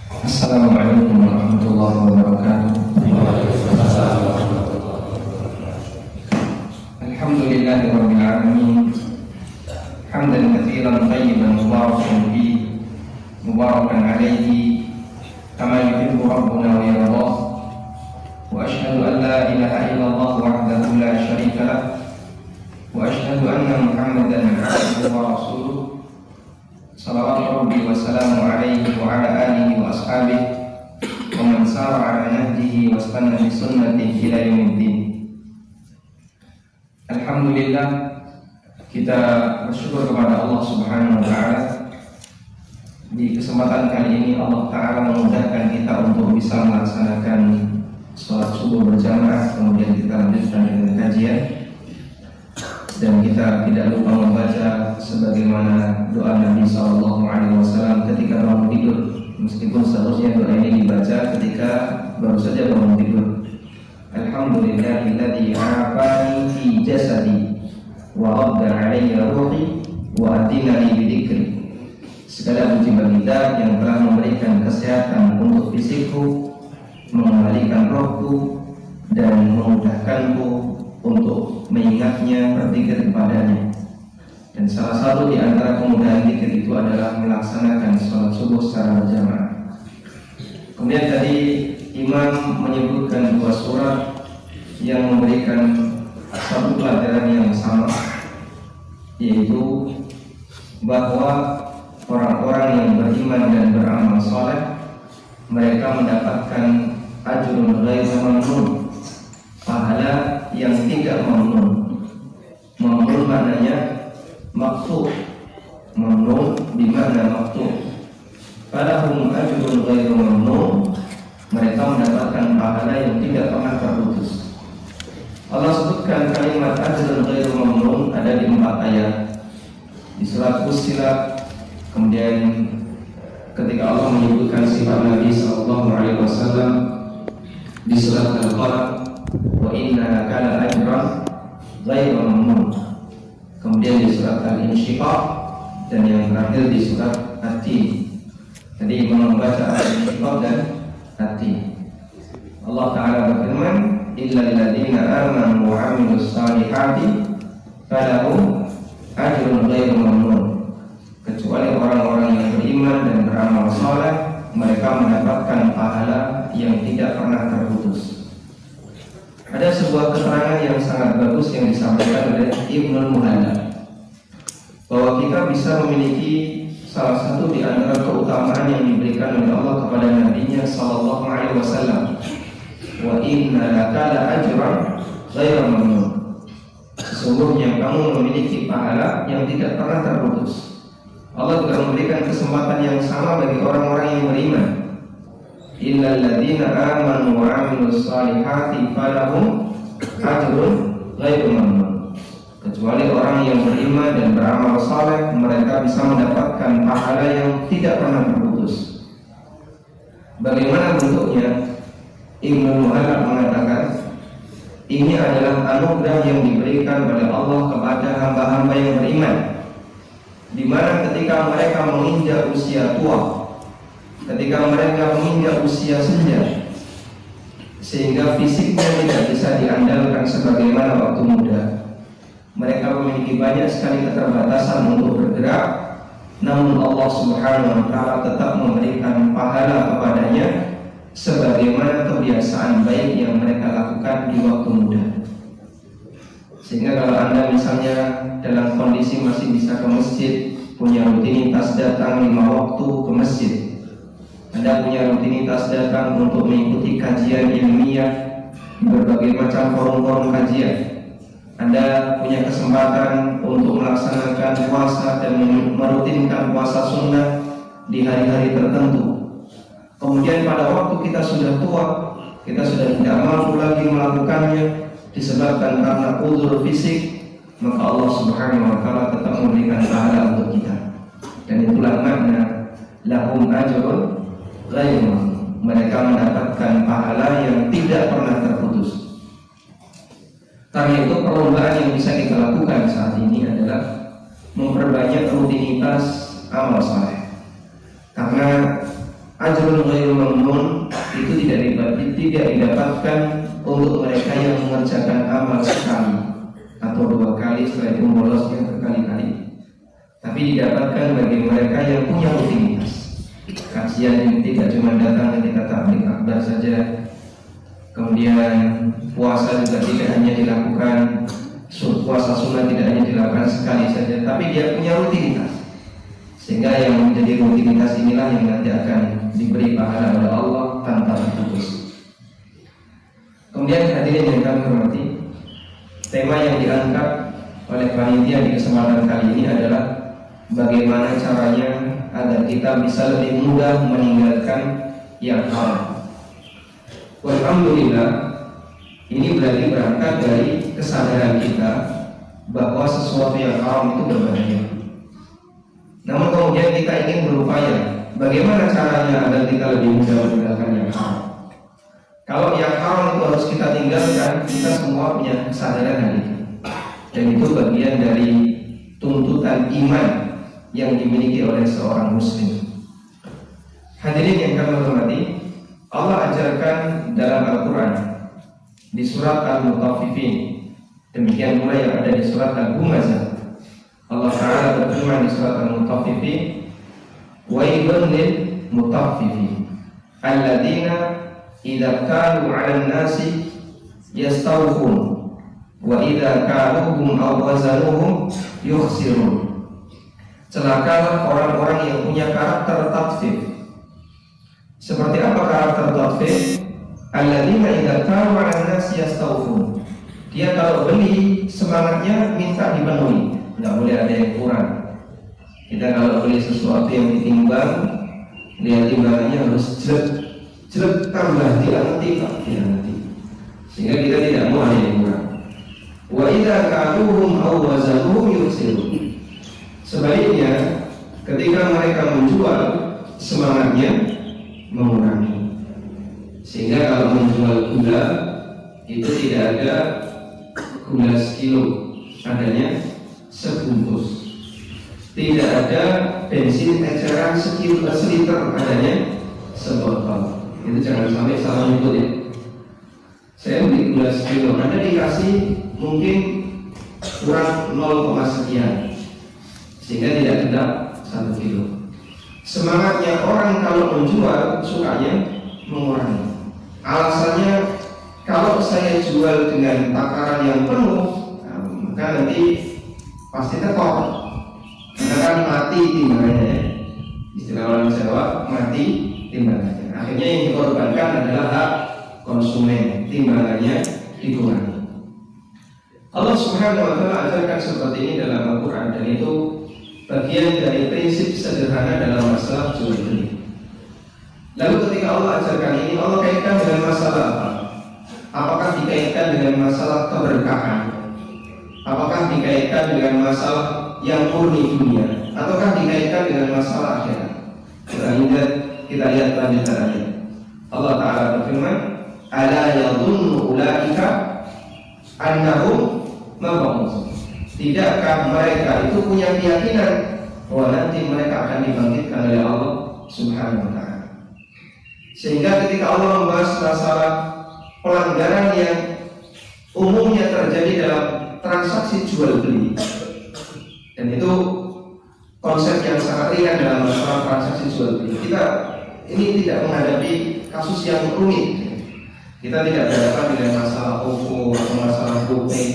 Assalamualaikum warahmatullahi wabarakatuh. Alhamdulillahirabbil alamin. Hamdan katsiran thayyiban mubarakan fihi mubarakan alaihi kama yuhibbu rabbuna wa yardah. Wa asyhadu an la ilaha illallah wahdahu la syarika lah. Wa asyhadu anna Muhammadan abduhu wa rasuluh. Salawatu rabbi wa salamu alaihi wa ala alihi wa ashabihi wa man sara ala nahjihi wa istanna bi sunnatihi ila yaumiddin. Alhamdulillah, kita bersyukur kepada Allah Subhanahu wa taala. Di kesempatan kali ini Allah taala memudahkan kita untuk bisa melaksanakan salat subuh berjamaah, kemudian kita lanjutkan dengan kajian. Dan kita tidak lupa membaca sebagaimana doa Nabi SAW ketika bangun tidur, meskipun seharusnya doa ini dibaca ketika baru saja bangun tidur. Alhamdulillahilladzi afani fi jasadi wa radda alayya ruhi wa adinani bidzikri. Segala puji bagi Allah yang telah memberikan kesehatan untuk fisikku, mengembalikan rohku, dan memudahkanku untuk mengingatnya, berzikir kepadanya. Dan salah satu di antara kemudahan zikir itu adalah melaksanakan sholat subuh secara berjamaah. Kemudian tadi Imam menyebutkan dua surat yang memberikan satu pelajaran yang sama, yaitu bahwa orang-orang yang beriman dan beramal soleh mereka mendapatkan ajrun ghairu mamnun, pahala yang tidak mamnun. Mamnun maknanya maktub, mamnun dimana maktub. Falahum ajrun ghairu mamnun, mereka mendapatkan pahala yang tidak pernah terputus. Allah sebutkan kalimat ajrun ghairu mamnun ada di 4 ayat di surat Fussilat. Kemudian ketika Allah menyebutkan sifat Nabi SAW di surat Al-Qalam, wa inna lakala ajran ghairu mamnun. Kemudian di surat Al-Insyiqaq, dan yang terakhir di surat At-Tin. Jadi membaca Al-Insyiqaq dan At-Tin, Allah Ta'ala berfirman, illal ladzina amanu wa 'amilus salihati falahum ajrun ghairu mamnun. Kecuali orang-orang yang beriman dan beramal saleh, mereka mendapatkan pahala yang tidak pernah terputus. Ada sebuah keterangan yang sangat bagus yang disampaikan oleh Ibnul Muhallab, bahwa kita bisa memiliki salah satu di antara keutamaan yang diberikan oleh Allah kepada Nabi-Nya Sallallahu Alaihi Wasallam. Wa inna lakala ajran ghairu mamnun. Sesungguhnya kamu memiliki pahala yang tidak pernah terputus. Allah juga memberikan kesempatan yang sama bagi orang-orang yang beriman. Illal ladzina amanu wa 'amilus salihati falahum ajrun ghairu mamnun. Kecuali orang yang beriman dan beramal saleh, mereka bisa mendapatkan pahala yang tidak pernah terputus. Bagaimana bentuknya? Ibnu Muhallab mengatakan, ini adalah anugerah yang diberikan oleh Allah kepada hamba-hamba yang beriman, di mana ketika mereka menginjak usia tua, ketika mereka menginjak usia senja, sehingga fisiknya tidak bisa diandalkan sebagaimana waktu muda, mereka memiliki banyak sekali keterbatasan untuk bergerak, namun Allah Subhanahu wa Ta'ala tetap memberikan pahala kepadanya sebagaimana kebiasaan baik yang mereka lakukan di waktu muda. Sehingga kalau Anda misalnya dalam kondisi masih bisa ke masjid, punya rutinitas datang 5 waktu ke masjid, Anda punya rutinitas datang untuk mengikuti kajian ilmiah di berbagai macam forum-forum kajian, Anda punya kesempatan untuk melaksanakan puasa dan merutinkan puasa sunnah di hari-hari tertentu. Kemudian pada waktu kita sudah tua, kita sudah tidak mampu lagi melakukannya disebabkan karena uzur fisik, maka Allah Subhanahu wa Ta'ala tetap memberikan pahala untuk kita. Dan itulah makna lahum ajrun ghairu mamnun. Mereka mendapatkan pahala yang tidak pernah terputus. Karena itu perlombaan yang bisa kita lakukan saat ini adalah memperbanyak rutinitas amal saleh. Karena ajrun ghairu mamnun itu tidak didapatkan untuk mereka yang mengerjakan amal sekali atau 2 kali setelah itu bolosnya berkali-kali, tapi didapatkan bagi mereka yang punya rutinitas. Kajian yang tidak cuma datang ketika tabligh akbar saja, kemudian puasa juga tidak hanya dilakukan, puasa sunnah tidak hanya dilakukan sekali saja, tapi dia punya rutinitas. Sehingga yang menjadi rutinitas inilah yang nanti akan diberi pahala oleh Allah tanpa terputus. Kemudian hadirin yang kami hormati, tema yang diangkat oleh panitia di kesempatan kali ini adalah bagaimana caranya agar kita bisa lebih mudah meninggalkan yang haram. Alhamdulillah, ini berarti berangkat dari kesadaran kita bahwa sesuatu yang haram itu berbahaya. Namun kemudian kita ingin berupaya bagaimana caranya agar kita lebih mudah meninggalkan yang haram. Kalau yang haram itu harus kita tinggalkan, kita semua punya kesadaran hari ini. Dan itu bagian dari tuntutan iman yang dimiliki oleh seorang muslim. Hadirin yang kami hormati, Allah ajarkan dalam Al-Quran di surat Al-Mutaffifin, demikian pula yang ada di surat Al-Humazah. Allah Ta'ala berfirman di surat Al-Mutaffifin, wailun lil mutaffifin alladzina idza kalu 'alan nasi yastawfun wa idza kaluhum aw wazanuhum yukhsirun. Celakalah orang-orang yang punya karakter tatfif. Seperti apa karakter tatfif? Alladzina idza kalu 'alan nasi yastawfun. Dia kalau beli semangatnya minta dipenuhi, nggak boleh ada yang kurang. Kita kalau beli sesuatu yang ditimbang, lihat timbangannya harus jelek tambah, tidak nanti. Sehingga kita tidak mau ada yang kurang. Wa idza kaluhum aw wazanuhum yukhsirun. Sebaliknya, ketika mereka menjual, semangatnya mengurangi. Sehingga kalau menjual gula itu tidak ada gula sekilo, adanya sebungkus. Tidak ada bensin eceran seliter, adanya sebotol. Itu jangan sampai salah nyebut ya. Saya beli gula sekilo, Anda dikasih mungkin kurang 0, sekian, sehingga tidak genap 1 kilo. Semangatnya orang kalau menjual sukanya mengurangi. Alasannya, kalau saya jual dengan takaran yang penuh, maka nanti pasti tekor. Karena kan mati timbangannya, istilah orang Jawa, mati timbangannya. Akhirnya yang dikorbankan adalah hak konsumen, timbangannya dikurangi. Allah Subhanahu wa Ta'ala ajarkan seperti ini dalam Al-Quran, dan itu bagian dari prinsip sederhana dalam masalah jual beli. Lalu ketika Allah ajarkan ini, Allah kaitkan dengan masalah apa? Apakah dikaitkan dengan masalah keberkahan? Apakah dikaitkan dengan masalah yang murni dunia? Ataukah dikaitkan dengan masalah akhirat? Kita lihat lanjutan ayat. Allah Ta'ala berfirman, ala yadhunnu ulaika annahum mab'utsun. Tidakkah mereka itu punya keyakinan bahwa nanti mereka akan dibangkitkan oleh Allah Subhanahu wa Ta'ala? Sehingga ketika Allah membahas masalah pelanggaran yang umumnya terjadi dalam transaksi jual beli, dan itu konsep yang sangat ringan dalam masalah transaksi jual beli. Kita ini tidak menghadapi kasus yang rumit. Kita tidak berhadapan dengan masalah OVO atau masalah GoPay,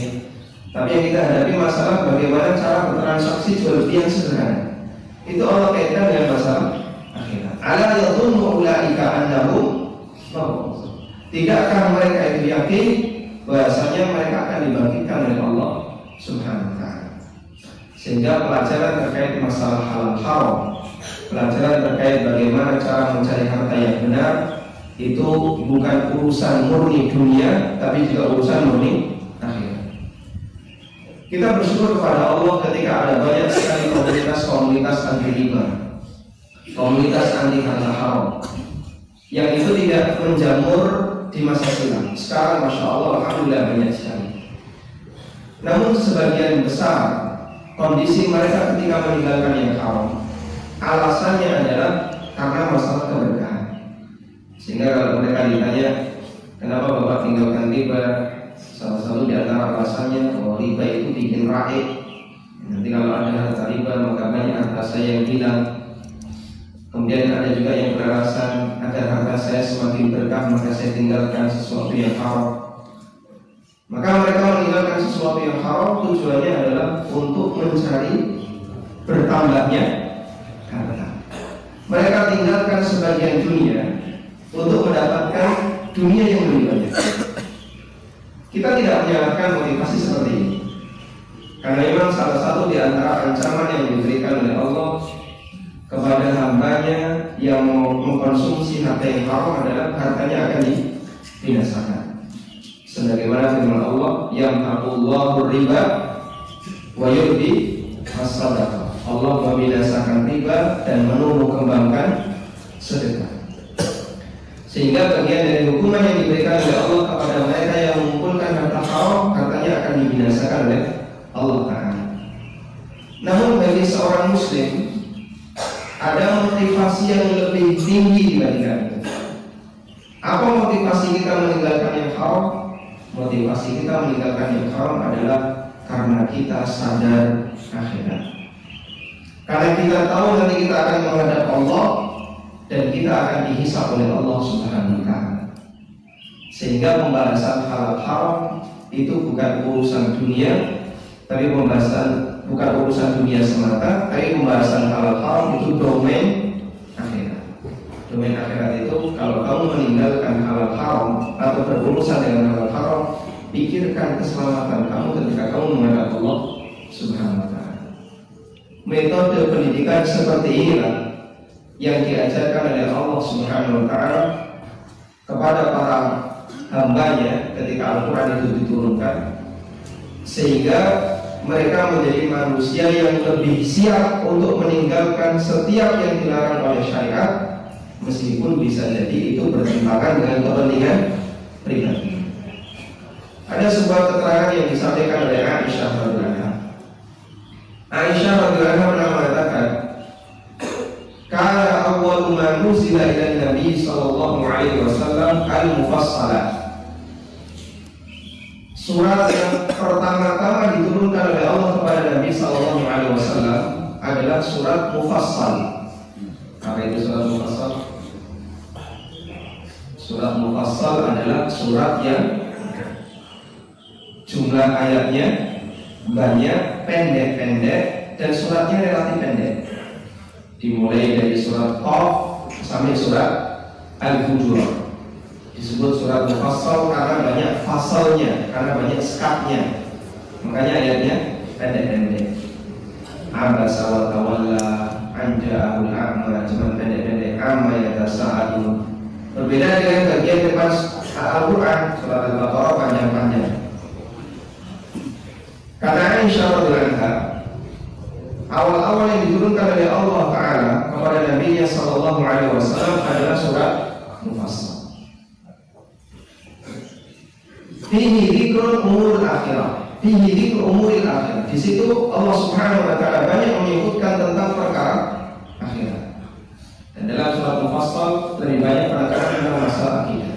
tapi yang kita hadapi masalah bagaimana cara bertransaksi jual beli yang sederhana. Itu Allah kaitkan dengan masalah akhirat. Ala yadhunnu ulaika annahum mab'utsun. Tidakkah mereka itu yakin bahasanya mereka akan dibangkitkan oleh Allah Subhanahu wa Ta'ala? Sehingga pelajaran terkait masalah halal haram, pelajaran terkait bagaimana cara mencari harta yang benar, itu bukan urusan murni dunia, tapi juga urusan murni akhirat. Kita bersyukur kepada Allah ketika ada banyak sekali komunitas anti riba, komunitas anti harta haram, yang itu tidak menjamur di masa silam. Sekarang Masya Allah, Alhamdulillah banyak sekali. Namun sebagian besar kondisi mereka ketika meninggalkan yang haram, alasannya adalah karena masalah keberkahan. Sehingga kalau mereka ditanya, kenapa Bapak tinggalkan riba? Salah satu di antara alasannya bahwa riba itu bikin raib. Nanti kalau ada harta riba maka banyak harta saya yang hilang. Kemudian ada juga yang beralasan agar harta saya semakin berkah maka saya tinggalkan sesuatu yang haram. Maka mereka meninggalkan sesuatu yang haram tujuannya adalah untuk mencari bertambahnya harta. Mereka tinggalkan sebagian dunia untuk mendapatkan dunia yang lebih banyak. Kita tidak menyalahkan motivasi seperti ini, karena memang salah satu di antara ancaman yang diberikan oleh Allah kepada hambanya yang mau mengkonsumsi harta yang haram adalah hartanya akan dibinasakan. Sebagaimana firman Allah, yamhaqullahu riba wa yurbi as-sadaqah. Allah membinasakan riba dan menumbuh kembangkan sedekah. Sehingga bagian dari hukuman yang diberikan oleh Allah kepada mereka yang mengumpulkan harta haram, hartanya akan dibinasakan oleh Allah Ta'ala. Namun bagi seorang muslim ada motivasi yang lebih tinggi dibandingkan itu. Apa motivasi kita meninggalkan yang haram? Motivasi kita meninggalkan yang haram adalah karena kita sadar akhirat. Karena kita tahu nanti kita akan menghadap Allah dan kita akan dihisab oleh Allah Subhanahu wa Ta'ala. Sehingga pembahasan halal haram itu bukan urusan dunia, tapi bukan urusan dunia semata, tapi pembahasan halal haram itu domain akhirat. Domain akhirat itu kalau kamu meninggalkan halal haram atau berurusan dengan halal haram, pikirkan keselamatan kamu ketika kamu menghadap Allah Subhanahu wa Ta'ala. Metode pendidikan seperti inilah yang diajarkan oleh Allah Subhanahu wa Ta'ala kepada para hambanya ketika Al-Quran itu diturunkan, sehingga mereka menjadi manusia yang lebih siap untuk meninggalkan setiap yang dilarang oleh syariat, meskipun bisa jadi itu bertentangan dengan kepentingan pribadi. Ada sebuah keterangan yang disampaikan oleh Aisyah radhiyallahu anha. Aisyah radhiyallahu anha pernah mengatakan, "Kana awwalu ma nuzila ila Nabi sallallahu alaihi wasallam al-mufassalah." Surat yang pertama-tama diturunkan oleh Allah kepada Nabi sallallahu alaihi wasallam adalah surat Mufassal. Apa itu surat Mufassal? Surat Mufassal adalah surat yang jumlah ayatnya banyak, pendek-pendek, dan suratnya relatif pendek. Dimulai dari surat Qaf sampai surat Al-Hujurat. Disebut surat Mufassal karena banyak fasalnya, karena banyak sekatnya. Makanya ayatnya pendek-pendek. Abasa wa tawalla an ja'ahul a'ma, cuma pendek-pendek. Amma yatasa'alun. Berbeda dengan bagian depan Al-Quran, surat Al-Baqarah panjang-panjang. Karena Aisyah radhiyallahu anha, awal-awal yang diturunkan oleh Allah Ta'ala kepada Nabi-Nya sallallahu alaihi wasallam adalah surat Mufassal. Fihi dzikrul umuril akhirah. Fihi dzikrul umuril akhirah. Di situ Allah Subhanahu wa Ta'ala banyak menyebutkan tentang perkara akhirat. Dan dalam surat Mufassal lebih banyak penekanan tentang masalah akidah.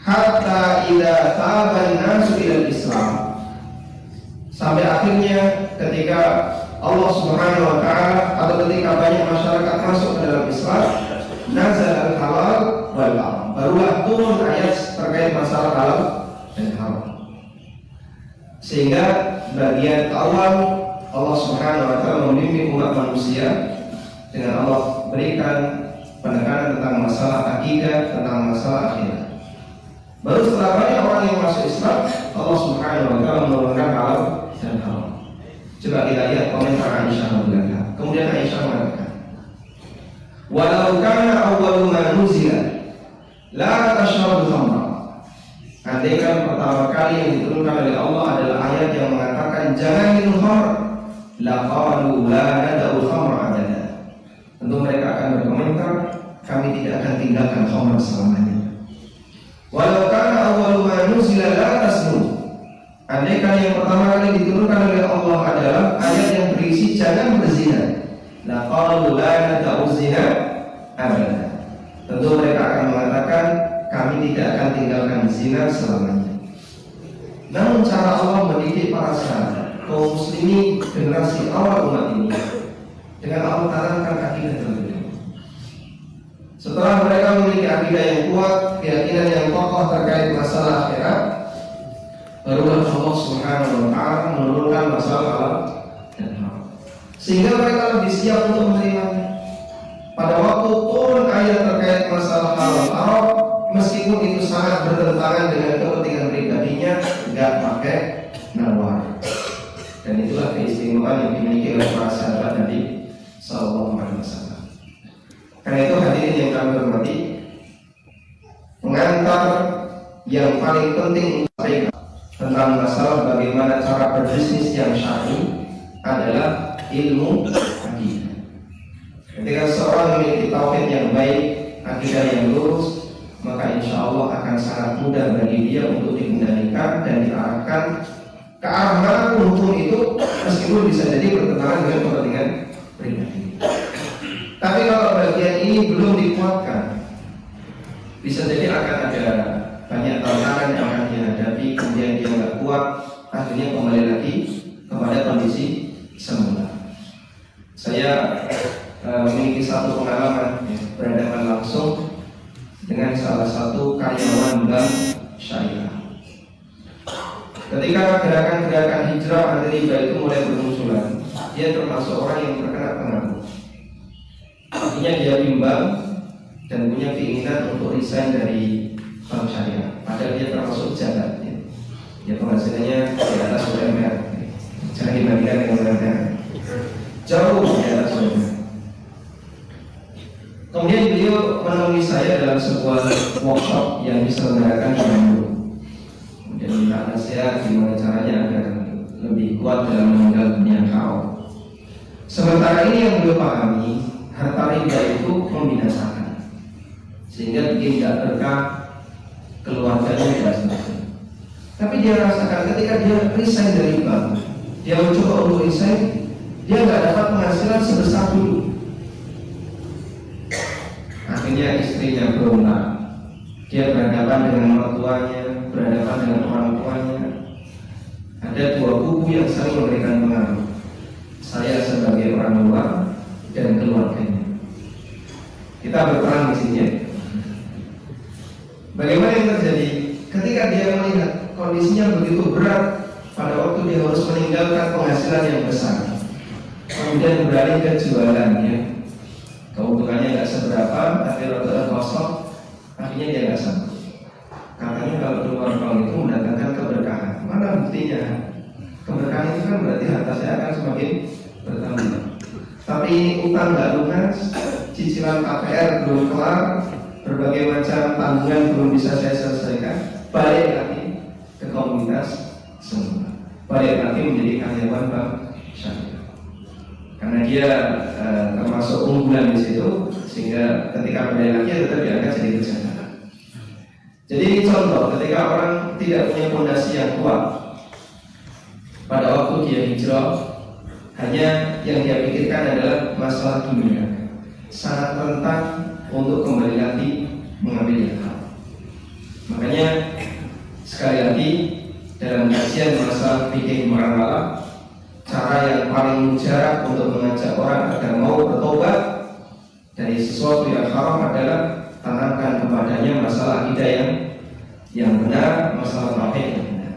Hatta idza taban nasu ila Islam. Sampai akhirnya ketika Allah Subhanahu wa Ta'ala atau ketika banyak masyarakat masuk ke dalam Islam, nazal al-halal wal haram. Barulah turun ayat terkait masalah halal dan haram. Sehingga bagian awal Allah Subhanahu wa Ta'ala membimbing umat manusia dengan Allah berikan penekanan tentang masalah akidah, tentang masalah akhirat. Baru setelah banyak orang yang masuk Islam, Allah Subhanahu wa Ta'ala menurunkan halal dan haram. Coba kita lihat komentar Aisyah radhiyallahu anha. Kemudian Aisyah mengatakan, "Walau kana awwalu ma nuzila la tashrabul khamra." Andaikan pertama kali yang diturunkan oleh Allah adalah ayat yang mengatakan jangan minum khamr, la qalu la nad'u khamra abada. Tentu mereka akan berkomentar, kami tidak akan tinggalkan khamr selamanya. Walau kana awwalu ma nuzila la tasnu. Andaikan yang pertama kali diturunkan oleh Allah adalah ayat yang berisi jangan berzina, la qalu la nad'u zina abada. Tentu mereka akan kami tidak akan tinggalkan zina selamanya. Namun cara Allah mendidik para sahabat kaum muslimin generasi awal umat ini dengan Allah tanamkan akidah terlebih. Setelah mereka memiliki akidah yang kuat, keyakinan yang kokoh terkait masalah akhirat, barulah Allah Subhanahu wa Ta'ala menurunkan masalah halal dan haram, sehingga mereka lebih siap untuk menerimanya. Pada waktu turun ayat terkait masalah halal haram, meskipun itu sangat bertentangan dengan kepentingan pribadinya, tidak pakai nawar. Dan itulah keistimewaan yang dimiliki oleh para sahabat Nabi Sallallahu Alaihi Wasallam. Karena itu hadirin yang kami hormati, pengantar yang paling penting untuk saya tentang masalah bagaimana cara berbisnis yang syar'i adalah ilmu akidah. Ketika seorang memiliki tauhid yang baik, akidah yang lurus, maka insya Allah akan sangat mudah bagi dia untuk dikendalikan dan diarahkan ke arah manapun hukum itu, meskipun bisa jadi bertentangan dengan kepentingan pribadi. Tapi kalau bagian ini belum dikuatkan, bisa jadi akan ada banyak tantangan yang akan dihadapi, kemudian dia nggak kuat, akhirnya kembali lagi kepada kondisi semula. Saya memiliki satu pengalaman berhadapan langsung dengan salah satu karyawan bank syariah. Ketika gerakan-gerakan hijrah anti-riba itu mulai bermunculan, dia termasuk orang yang terkena pengaruh. Artinya dia bimbang dan punya keinginan untuk resign dari bank syariah. Padahal dia termasuk jabat, ya penghasilannya di atas UMR. Jangan dibandingkan dengan UMR, jauh di atas UMR. Kemudian beliau menemui saya dalam sebuah workshop yang diselenggarakan di Bandung. Kemudian minta nasihat gimana caranya agar lebih kuat dalam meninggal dunia haram. Sementara ini yang beliau pahami, harta riba itu membinasakan, sehingga bikin tidak berkah keluarganya dan sebagainya. Tapi dia rasakan ketika dia resign dari bank, dia mencoba untuk resign, dia nggak dapat penghasilan sebesar dulu. Akhirnya istrinya berontak, dia berhadapan dengan orang tuanya, berhadapan dengan orang tuanya. Ada dua kubu yang saling memberikan pengaruh, saya sebagai orang luar dan keluarganya. Kita berperan di sini ya. Bagaimana yang terjadi ketika dia melihat kondisinya begitu berat pada waktu dia harus meninggalkan penghasilan yang besar, kemudian beralih ke jualannya. Keuntungannya nggak seberapa, tapi rata-rata kosong, akhirnya dia nggak sanggup. Katanya kalau keluar bank itu mendatangkan keberkahan. Mana buktinya? Keberkahan itu kan berarti harta saya akan semakin bertambah. Tapi utang nggak lunas, cicilan KPR belum kelar, berbagai macam tanggungan belum bisa saya selesaikan. Balik lagi ke komunitas semula, balik lagi menjadi karyawan bank syariah. Karena dia termasuk unggulan di situ, sehingga ketika kembali lagi tetap diangkat jadi pejabat. Jadi ini contoh ketika orang tidak punya fondasi yang kuat, pada waktu dia hijrah, hanya yang dia pikirkan adalah masalah dunia, sangat rentan untuk kembali lagi mengambil yang hal. Makanya sekali lagi dalam kajian masalah fikih muamalah, cara yang paling mujarab untuk mengajak orang agar mau bertobat dari sesuatu yang haram adalah tanamkan kepadanya masalah akidah yang benar, masalah tauhid yang benar.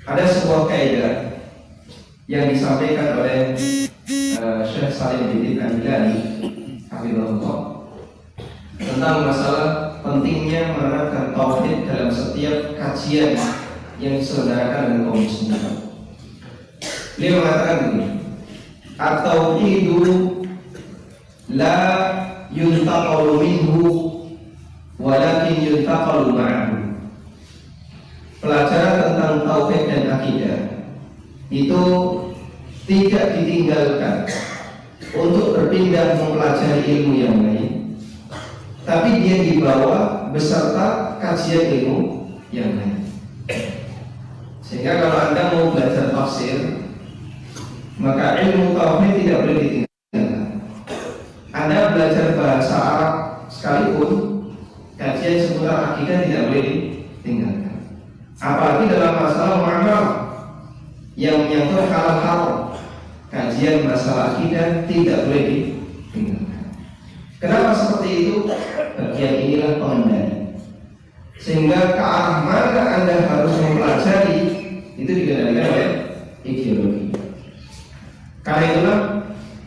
Ada sebuah kaidah yang disampaikan oleh Syekh Salim bin Al-Hilali hafizahullah tentang masalah pentingnya menanamkan tauhid dalam setiap kajian yang diselenggarakan dengan kaum muslimin. Beliau mengatakan begini, at-tauhidu la yuntaqalu minhu walakin yuntaqalu ma'ahu. Pelajaran tentang tauhid dan akidah itu tidak ditinggalkan untuk berpindah mempelajari ilmu yang lain, tapi dia dibawa beserta kajian ilmu yang lain. Sehingga kalau Anda mau belajar tafsir, maka ilmu tauhid tidak boleh ditinggalkan. Anda belajar bahasa Arab sekalipun, kajian kajian seputar akidah tidak boleh ditinggalkan. Apalagi dalam masalah muamalah yang menyangkut halal haram, kajian masalah akidah tidak boleh ditinggalkan. Kenapa seperti itu? Bagian inilah pengendali. Sehingga ke arah mana Anda harus mempelajari itu dikendalikan oleh ideologi. Karena itulah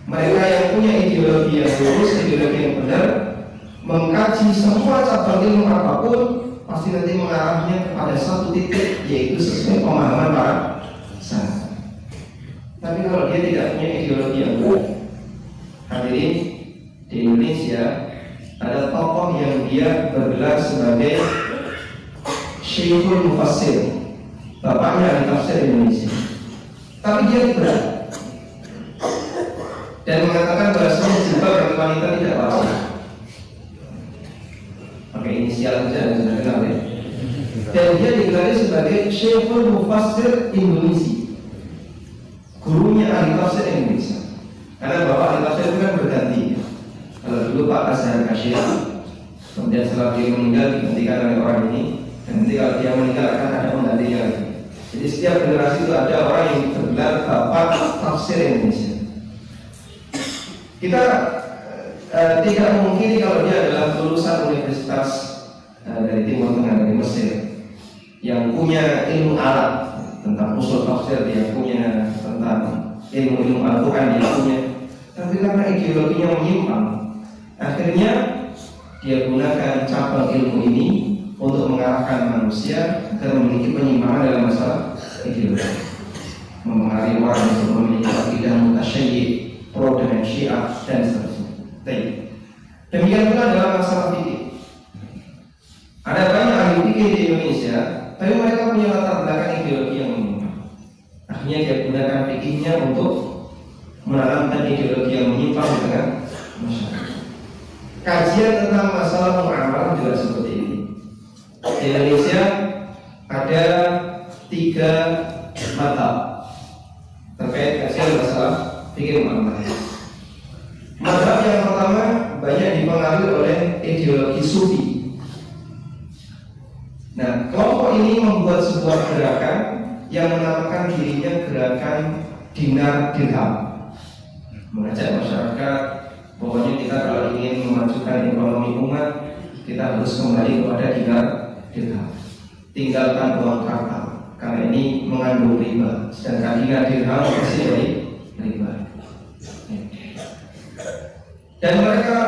mereka yang punya ideologi yang lurus, ideologi yang benar, mengkaji semua cabang ilmu apapun pasti nanti mengarahnya kepada satu titik, yaitu sesuai pemahaman para sahabat. Tapi kalau dia tidak punya ideologi yang benar, hadirin, di Indonesia ada tokoh yang dia bergelar sebagai Syekhul Mufassir, bapaknya ahli tafsir Indonesia, tapi dia liberal dan mengatakan bahasanya jilbab bagi wanita tidak wajib. Pakai inisial saja sudah kenal ya. Dan dia digelari sebagai Syekhul Mufassir Indonesia, gurunya ahli tafsir Indonesia. Karena bapak ahli tafsir itu kan berganti. Kalau dulu Pak Azhar Kasyir, kemudian setelah dia meninggal digantikan oleh orang ini, dan nanti kalau dia meninggal akan ada penggantinya lagi. Jadi setiap generasi itu ada orang yang bergelar bapak tafsir Indonesia. Kita tidak mungkin kalau dia adalah lulusan universitas dari Timur Tengah, dari Mesir, yang punya ilmu alat tentang usul tafsir, dia punya tentang ilmu Al-Quran, dia punya, tapi karena ideologinya menyimpang, akhirnya dia gunakan cabang ilmu ini untuk mengarahkan manusia agar memiliki penyimpangan dalam masalah ideologi, mempengaruhi orang untuk memiliki akidah mutasyayyi, pro dengan Syiah dan seterusnya. Demikian pula dalam masalah fikih. Ada banyak ahli fikih di Indonesia, tapi mereka punya latar belakang ideologi yang menyimpang. Akhirnya dia gunakan fikihnya untuk menanamkan ideologi yang menyimpang di tengah masyarakat. Kajian tentang masalah muamalah juga seperti ini. Di Indonesia ada 3 mata terkait kajian masalah fikih muamalah. Mazhab yang pertama banyak dipengaruhi oleh ideologi sufi. Nah, kelompok ini membuat sebuah gerakan yang menamakan dirinya gerakan dinar dirham, mengajak masyarakat pokoknya kita kalau ingin memajukan ekonomi umat, kita harus kembali kepada dinar dirham, tinggalkan uang kartal karena ini mengandung riba, sedangkan dinar dirham masih dari riba. Dan mereka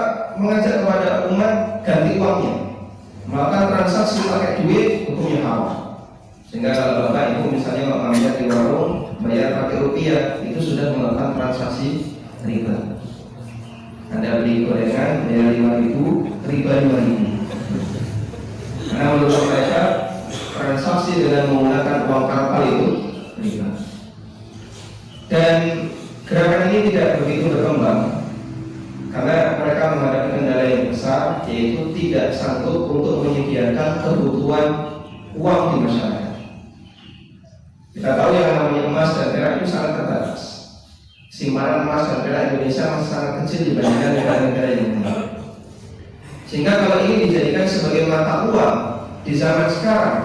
mengajak kepada umat ganti uangnya, melakukan transaksi pakai duit, hukumnya haram. Sehingga kalau bapak ibu misalnya mau belanja di warung bayar pakai rupiah, itu sudah melakukan transaksi riba. Anda beli gorengan bayar 5.000, riba 5.000. Karena menurut mereka transaksi dengan menggunakan uang kartal itu riba. Dan gerakan ini tidak begitu berkembang karena mereka menghadapi kendala yang besar, yaitu tidak sanggup untuk menyediakan kebutuhan uang di masyarakat. Kita tahu yang namanya emas dan perak itu sangat terbatas. Simpanan emas dan perak Indonesia masih sangat kecil dibandingkan negara-negara yang lain. Sehingga kalau ini dijadikan sebagai mata uang di zaman sekarang,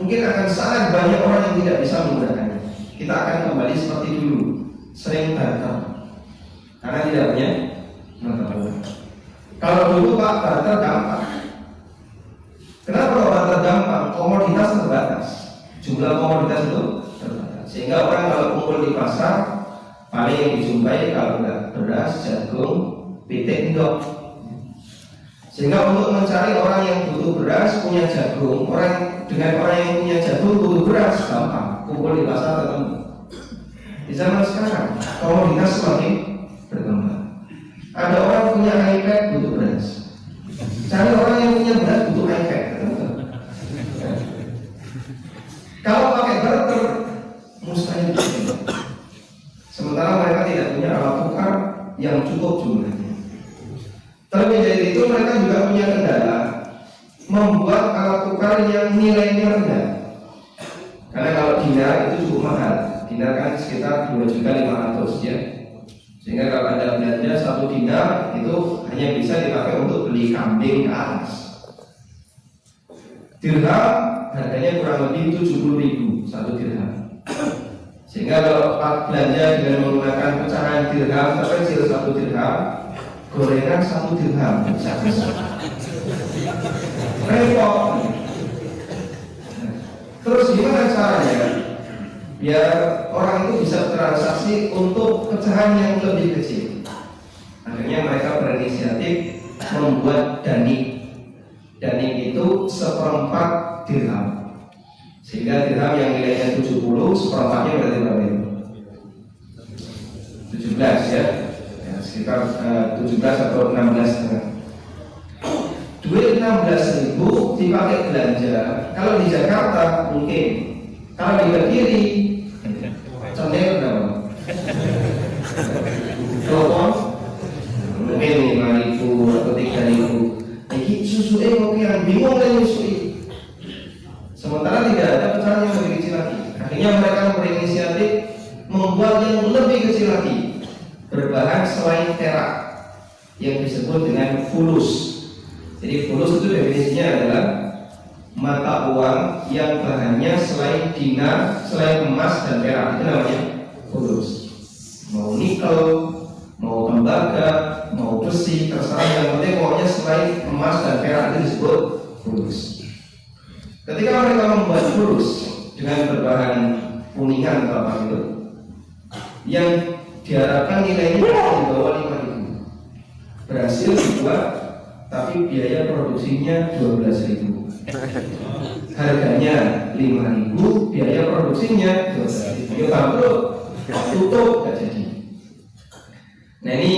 mungkin akan sangat banyak orang yang tidak bisa menggunakannya. Kita akan kembali seperti dulu, sering barter, karena tidak punya mata uang. Kalau dulu Pak barter gampang. Kenapa kalau barter gampang? Komoditas terbatas, jumlah komoditas itu terbatas. Sehingga orang kalau kumpul di pasar, paling yang dijumpai kalau nggak beras, jagung, pitik, endok. Sehingga untuk mencari orang yang butuh beras, punya jagung, orang yang punya jagung butuh beras, gampang, kumpul di pasar ketemu. Di zaman sekarang komoditas semakin berkembang. Ada orang punya iPad butuh beras, cari orang yang punya beras butuh iPad. Kalau pakai barter mustahil. Sementara mereka tidak punya alat tukar yang cukup jumlahnya. Terlebih dari itu mereka juga punya kendala membuat alat tukar yang nilainya rendah. Karena kalau dinar itu cukup mahal. Dinar kan sekitar 2.500.000 ya. Sehingga kalau Anda belanja 1 dinar itu hanya bisa dipakai untuk beli kambing ke atas. Dirham harganya kurang lebih 70.000 satu dirham. Sehingga kalau belanja dengan menggunakan pecahan dirham terkecil satu dirham, gorengan satu dirham, repot. Terus gimana caranya biar orang itu bisa transaksi untuk pecahan yang lebih kecil? Akhirnya mereka berinisiatif membuat danik. Danik itu seperempat dirham. Sehingga dirham yang nilainya 70, seperempatnya berarti berapa itu? 17 ya, sekitar 17 atau 16. Duit 16.000 dipakai belanja. Kalau di Jakarta mungkin, kalau di Kediri cendil berapa? Telepon mungkin 5.000 atau 3.000. Ini susu kopi yang bingung dengan susu. Sementara tidak ada pecahan yang lebih kecil lagi. Akhirnya mereka berinisiatif membuat yang lebih kecil lagi, berbahan selain perak, yang disebut dengan fulus. Jadi fulus itu definisinya adalah mata uang yang bahannya selain dinar, selain emas dan perak. Itu namanya fulus. Mau nikel, mau tembaga, mau besi, terserah, yang penting pokoknya selain emas dan perak itu disebut fulus. Ketika mereka membuat fulus dengan berbahan kuningan atau apa itu, yang diharapkan nilainya di bawah 5.000, berhasil dibuat, tapi biaya produksinya 12.000. Harganya 5.000, biaya produksinya 12.000. Ya bangkrut, tutup, gak jadi. Nah ini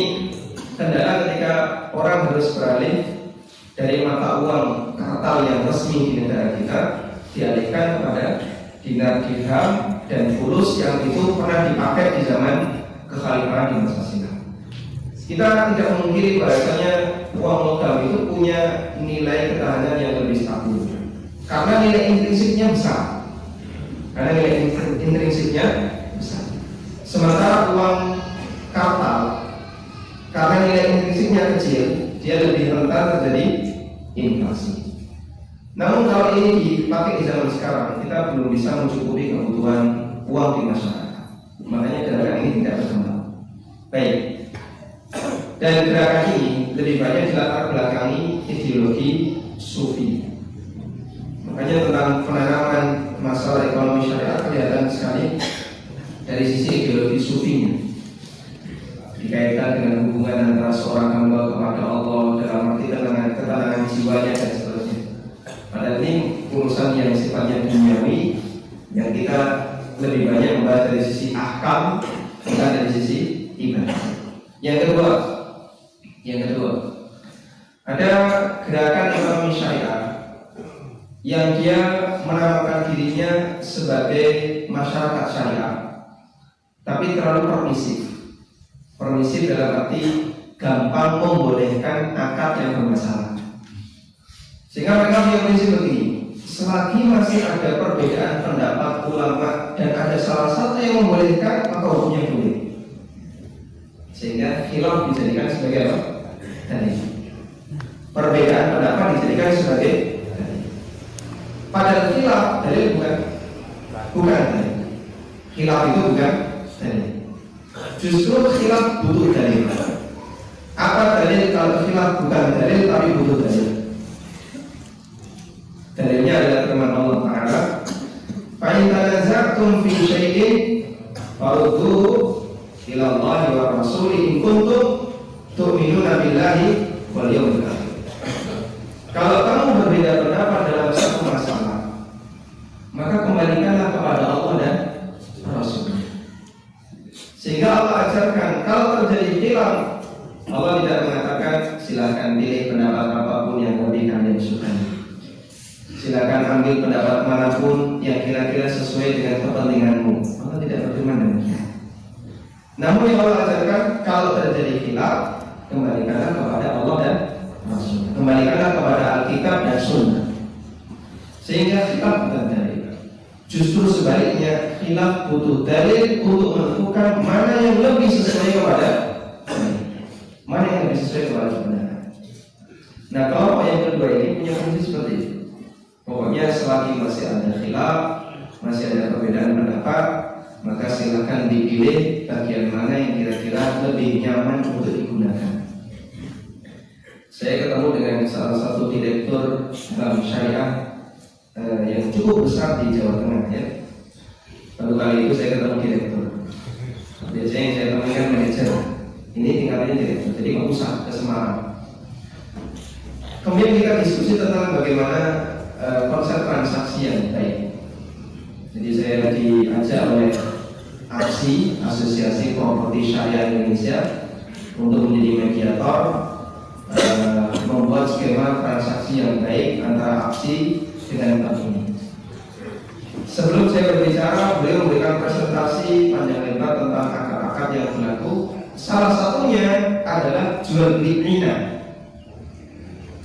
kendala ketika orang harus beralih dari mata uang kartal yang resmi di negara kita dialihkan kepada dinar dirham dan fulus yang itu pernah dipakai di zaman kekhalifahan di masa silam. Kita tidak memungkiri bahasanya uang logam itu punya nilai ketahanan yang lebih stabil karena nilai intrinsiknya besar. Sementara uang kartal karena nilai intrinsiknya kecil, dia lebih rentan terjadi inflasi. Namun kalau ini dipakai di zaman sekarang, kita belum bisa mencukupi kebutuhan uang di masyarakat. Makanya gerakan ini tidak berkembang. Baik. Dan gerakan ini lebih banyak dilatar belakangi ideologi sufi. Makanya tentang penanaman masalah ekonomi syariah kelihatan sekali dari sisi ideologi sufinya, dikaitkan dengan hubungan antara seorang hamba kepada Allah dalam arti ketenangan jiwanya dan seterusnya. Padahal ini urusan yang sifatnya duniawi, yang kita lebih banyak membahas dari sisi ahkam, bukan dari sisi ibadah. Yang kedua, ada gerakan ekonomi syariah yang dia menamakan dirinya sebagai masyarakat syariah, tapi terlalu permisif dalam arti gampang membolehkan akad yang bermasalah. Sehingga mereka punya prinsip begini: selagi masih ada perbedaan pendapat ulama dan ada salah satu yang membolehkan, maka hukumnya boleh. Sehingga khilaf dijadikan sebagai apa? Dalil. Perbedaan pendapat dijadikan sebagai dalil. Padahal khilaf dalil bukan dalil. Khilaf itu bukan dalil. Justru khilaf butuh dalil. Apa dalil kalau khilaf bukan dalil tapi butuh dalil? Dalilnya adalah firman Allah Ta'ala, fa in tanaza'tum fi syai'in farudduhu ila Allah wa Rasulih in kuntum tu'minuna billahi wal yawmil akhir. Kalau kamu berbeda pendapat dalam satu masalah, maka kembalikanlah kepada Allah dan Rasul. Sehingga Allah ajarkan kalau terjadi khilaf, Allah tidak mengatakan silakan pilih pendapat apapun yang lebih kalian sukai. Silakan ambil pendapat manapun yang kira-kira sesuai dengan kepentinganmu. Allah tidak berfirman demikian. Namun yang Allah ajarkan, kalau terjadi khilaf, kembalikanlah kepada Allah dan Rasul. Kembalikanlah kepada Alkitab dan Sunnah. Sehingga khilaf bukan dalil. Justru sebaliknya, khilaf butuh dalil untuk menentukan mana yang lebih sesuai kepada mana yang lebih sesuai kepada kebenaran. Nah, kelompok yang kedua ini punya prinsip seperti itu. Pokoknya selagi masih ada khilaf, masih ada perbedaan pendapat, maka silakan dipilih bagian mana yang kira-kira lebih nyaman untuk digunakan. Saya ketemu dengan salah satu direktur bank syariah yang cukup besar di Jawa Tengah ya. Lalu kali itu saya ketemu direktur. Biasanya yang saya temui kan manajer. Ini tingkatannya direktur, jadi nggak usah ke Semarang. Kemudian kita diskusi tentang bagaimana konsep transaksi yang baik. Jadi saya diajak oleh APSI, Asosiasi Properti Syariah Indonesia, untuk menjadi mediator membuat skema transaksi yang baik antara APSI dengan bank ini. Sebelum saya berbicara, beliau memberikan presentasi panjang lebar tentang akad-akad yang berlaku. Salah satunya adalah jual beli ina.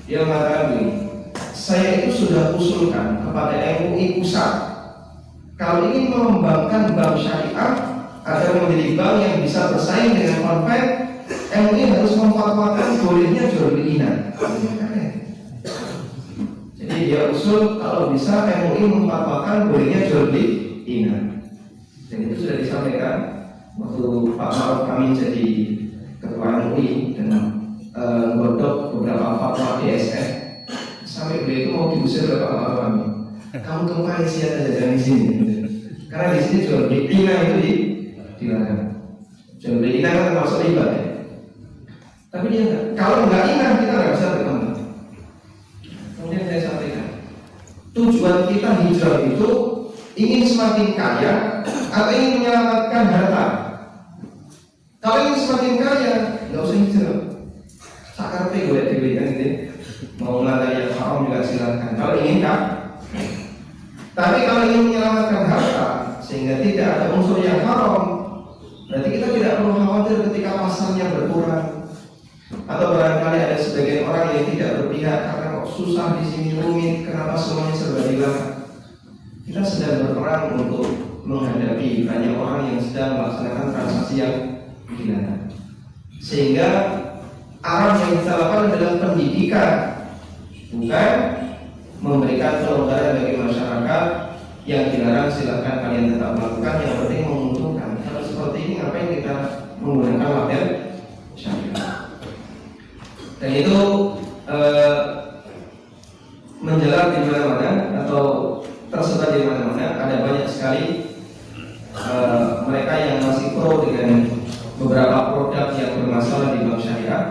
Dia mengatakan begini, saya itu sudah usulkan kepada MUI pusat, kalau ingin mengembangkan bank syariah agar menjadi bank yang bisa bersaing dengan Convent, MUI harus memfatwakan bolehnya jual beli ina. Jadi dia usul kalau bisa MUI memfatwakan bolehnya jual beli ina. Dan itu sudah disampaikan waktu Pak Ma'ruf Amin jadi ketua MUI dan godok beberapa fatwa DSF, sampai beliau itu mau diusir oleh Pak Ma'ruf Amin. Kamu ke Malaysia aja, jangan di sini. Karena di sini jual beli ina itu dilarang. Jual beli ina kan termasuk riba ya. Tapi dia enggak. Kalau enggak ina kita nggak bisa berkembang. Kemudian saya sampaikan, tujuan kita hijrah itu ingin semakin kaya atau ingin menyelamatkan harta. Kalau ingin semakin kaya, nggak usah hijrah. Sakarpe gue kan gitu. Mau melanggar yang haram juga silakan. Kalau ingin kan. Tapi kalau ingin menyelamatkan harta sehingga tidak ada unsur yang haram, berarti kita tidak perlu khawatir ketika pasarnya berkurang. Atau barangkali ada sebagian orang yang tidak berpihak karena kok susah di sini rumit, kenapa semuanya serba dilarang. Kita sedang berperang untuk menghadapi banyak orang yang sedang melaksanakan transaksi yang dilarang. Sehingga arah yang kita lakukan adalah pendidikan, bukan memberikan kelonggaran bagi masyarakat. Yang dilarang silakan kalian tetap melakukan, yang penting menguntungkan. Kalau seperti ini ngapain kita menggunakan label syariah? Dan itu menjelar di mana-mana atau tersebar di mana-mana. Ada banyak sekali mereka yang masih pro dengan beberapa produk yang bermasalah di bank syariah,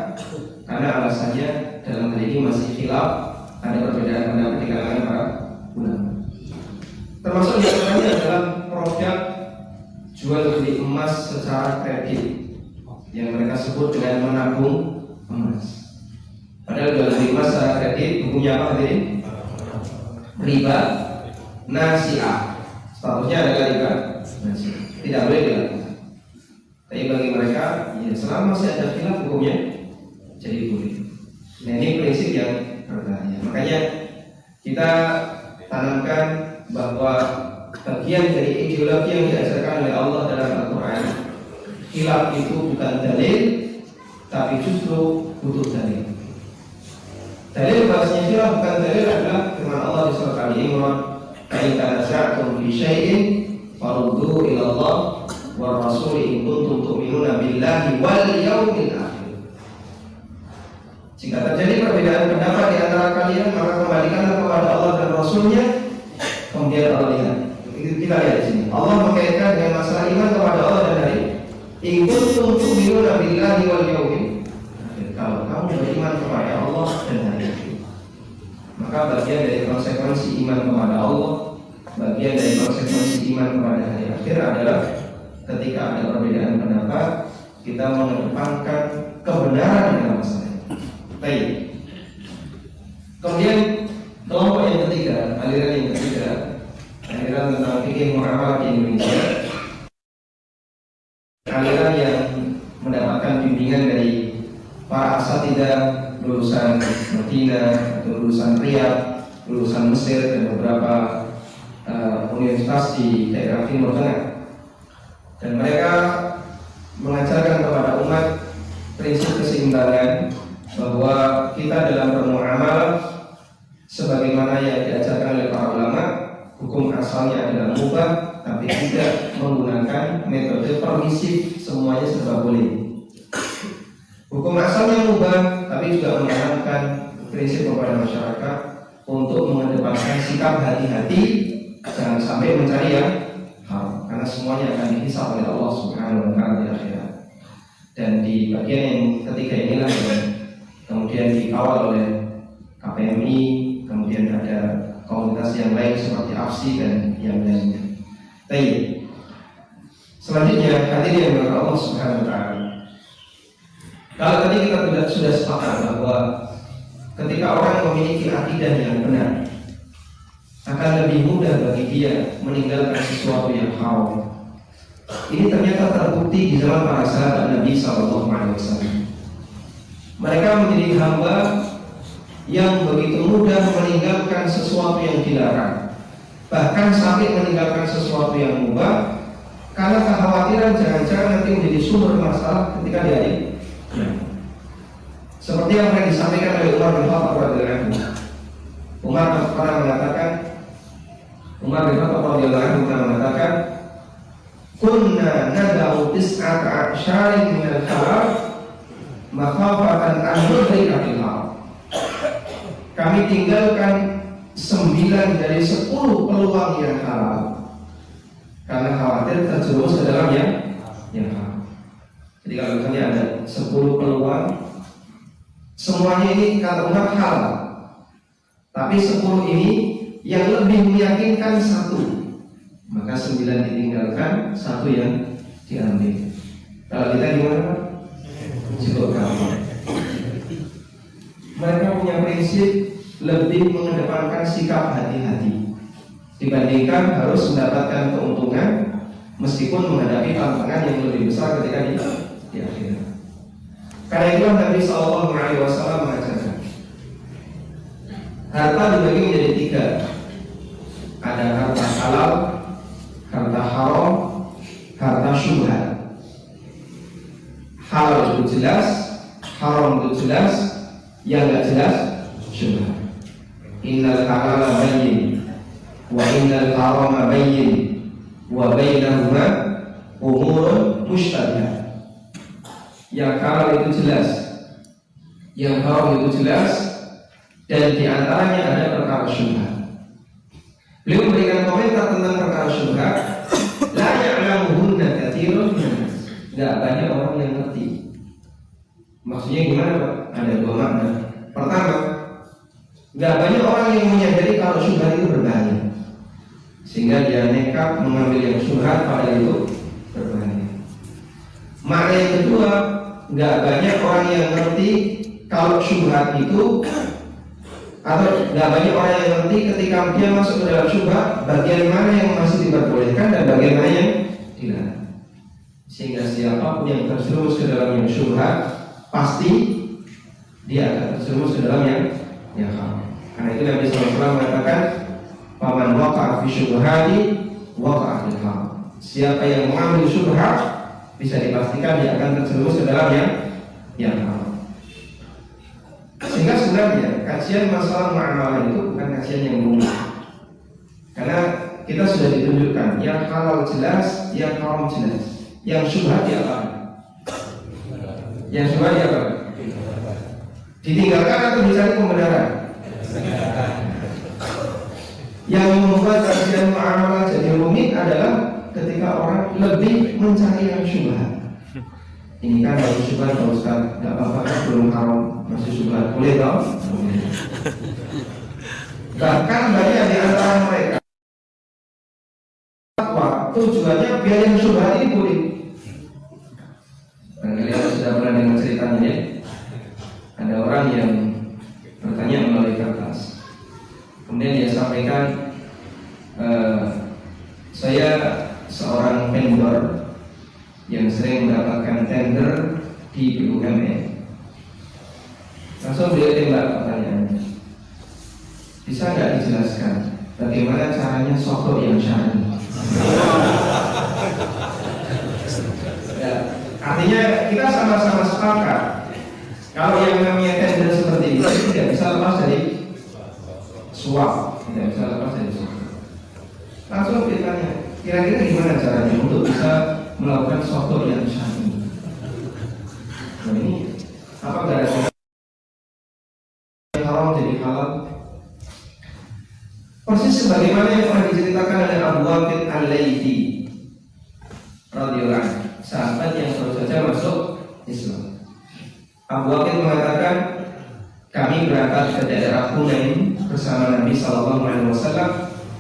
karena alasannya dalam hal ini masih khilaf, ada perbedaan pendapat di kalangan para ulama. Termasuk di antaranya adalah produk jual beli emas secara kredit yang mereka sebut dengan menabung emas. Padahal jual beli emas secara kredit hukumnya apa tadi? Riba nasi'ah. Statusnya adalah riba nasi'ah. Tidak boleh dilakukan. Tapi bagi mereka, ya selama masih ada khilaf hukumnya jadi boleh. Nah ini prinsip yang berbahaya. Makanya kita tanamkan bahwa bagian dari ideologi yang diajarkan oleh Allah dalam Al-Quran, khilaf itu bukan dalil, tapi justru butuh dalil. Dalil bahasanya khilaf bukan dalil adalah firman Allah di surah Ali Imran, "Fa tanaza'tum fi syai'in farudduhu ila Allah wa rasul in kuntum tu'minuna billahi wal yawmil akhir." Jika terjadi perbedaan pendapat di antara kalian, maka kembalikanlah kepada Allah dan Rasulnya. Kemudian Allah lihat, kita lihat di sini, Allah mengaitkan dengan masalah iman kepada Allah dan hari in kuntum tu'minuna billahi wal yawmil. Kalau kamu beriman kepada Allah dan hari akhir, maka bagian dari konsekuensi iman kepada Allah, bagian dari konsekuensi iman kepada hari akhir adalah ketika ada perbedaan pendapat, kita mengedepankan kebenaran dalam masalah. Baik. Kemudian kelompok yang ketiga, aliran yang ketiga, aliran tentang fikih muamalah di Indonesia, aliran yang mendapatkan bimbingan dari para asatidzah lulusan Madinah atau lulusan Riyadh, lulusan Mesir dan beberapa universitas di daerah Timur Tengah. Dan mereka mengajarkan kepada umat prinsip keseimbangan, bahwa kita dalam bermuamalah sebagaimana yang diajarkan oleh para ulama, hukum asalnya adalah mubah, tapi tidak menggunakan metode permisif, semuanya serba boleh. Hukum asalnya mubah, tapi juga menanamkan prinsip kepada masyarakat untuk mengedepankan sikap hati-hati, jangan sampai mencari yang haram, karena semuanya akan dihisab oleh Allah Subhanahu wa Ta'ala di akhirat. Dan di bagian yang ketiga inilah yang kemudian dikawal oleh KPMI, kemudian ada komunitas yang lain seperti AFSI dan yang lainnya. Baik. Selanjutnya hadirin yang dimuliakan Allah Subhanahu wa Ta'ala. Kalau tadi kita sudah sepakat bahwa ketika orang memiliki akidah yang benar, akan lebih mudah bagi dia meninggalkan sesuatu yang haram. Ini ternyata terbukti di zaman para sahabat Nabi SAW. Mereka menjadi hamba yang begitu mudah meninggalkan sesuatu yang dilarang, bahkan sampai meninggalkan sesuatu yang mubah, karena kekhawatiran jangan-jangan nanti menjadi sumber masalah ketika dia seperti yang pernah disampaikan oleh Umar bin Khattab radhiyallahu anhu. Umar bin Khattab radhiyallahu anhu pernah mengatakan, "Kunna nad'u tis'ata asyari min al-halal makhafatan an nudrika fil haram." Kami tinggalkan 9 dari 10 peluang yang halal karena khawatir terjerumus ke dalam yang haram. Jadi kalau misalnya ada 10 peluang, semuanya ini kata Umar halal, tapi 10 ini yang lebih meyakinkan 1, maka 9 ditinggalkan, 1 yang diambil. Kalau kita gimana? Cukup gampang. Mereka punya prinsip lebih mengedepankan sikap hati-hati dibandingkan harus mendapatkan keuntungan meskipun menghadapi tantangan yang lebih besar ketika di akhirat. Karena itu Nabi SAW mengajarkan harta dibagi menjadi 3. Ada harta halal, harta haram, harta syubhat. Halal itu jelas, haram itu jelas, yang tidak jelas syubhat. Innal halala bayyin wa innal harama bayyin wa bainahuma umurun mushtabihat. Yang halal itu jelas, yang haram itu jelas, dan di antaranya ada perkara syubhat. Beliau memberikan komentar tentang perkara syubhat, la ya'lamuhunna katsirun minan nas. Enggak banyak orang yang ngerti. Maksudnya gimana, Pak? Ada 2 makna. Pertama, enggak banyak orang yang menyadari kalau syubhat itu berbahaya, sehingga dia nekat mengambil yang syubhat padahal itu berbahaya. Makna yang kedua, enggak banyak orang yang ngerti kalau syubhat itu, atau enggak banyak orang yang ngerti ketika dia masuk ke dalam syubhat, bagian mana yang masih diperbolehkan dan bagian mana yang dilarang. Sehingga siapapun yang terjerumus ke dalam yang syubhat, pasti dia akan terjerumus ke dalam yang haram. Karena itu Nabi SAW mengatakan, "Faman waqa'a fi syubhati waqa'a fil haram." Siapa yang mengambil syubhat, bisa dipastikan dia akan terjerumus ke dalam yang haram. Sehingga sebenarnya kajian masalah muamalah itu bukan kajian yang rumit, karena kita sudah ditunjukkan yang halal jelas, yang haram jelas, yang syubhat apa? Yang syubhat apa? Ditinggalkan atau dicari pembenaran? Yang membuat kajian muamalah jadi rumit adalah ketika orang lebih mencari yang syubhat. Ini kan baru syubhat, Pak Ustaz, tidak apa-apa kan, belum haram, masih syubhat, boleh tau? Bahkan banyak di antara mereka tujuannya biar yang syubhat ini boleh. Dan kalian sudah pernah dengar ceritanya ya? Ada orang yang bertanya melalui kertas, kemudian dia sampaikan, saya seorang vendor yang sering mendapatkan tender di BUMN. Langsung dia tembak pertanyaannya, bisa nggak dijelaskan bagaimana caranya sokok yang syar'i? Ya, artinya kita sama-sama sepakat kalau yang namanya tender seperti ini tidak bisa lepas dari suap, tidak bisa lepas dari surga. Langsung ditanya, kira-kira gimana caranya untuk bisa melakukan sesuatu yang syar'i? Nah ini apa gara-gara haram jadi halal? Persis sebagaimana yang pernah diceritakan oleh Abu Waqid Al-Laythi radhiyallahu anhu, sahabat yang baru saja masuk Islam. Abu Waqid mengatakan, kami berangkat ke daerah Hunain bersama Nabi Sallallahu Alaihi Wasallam,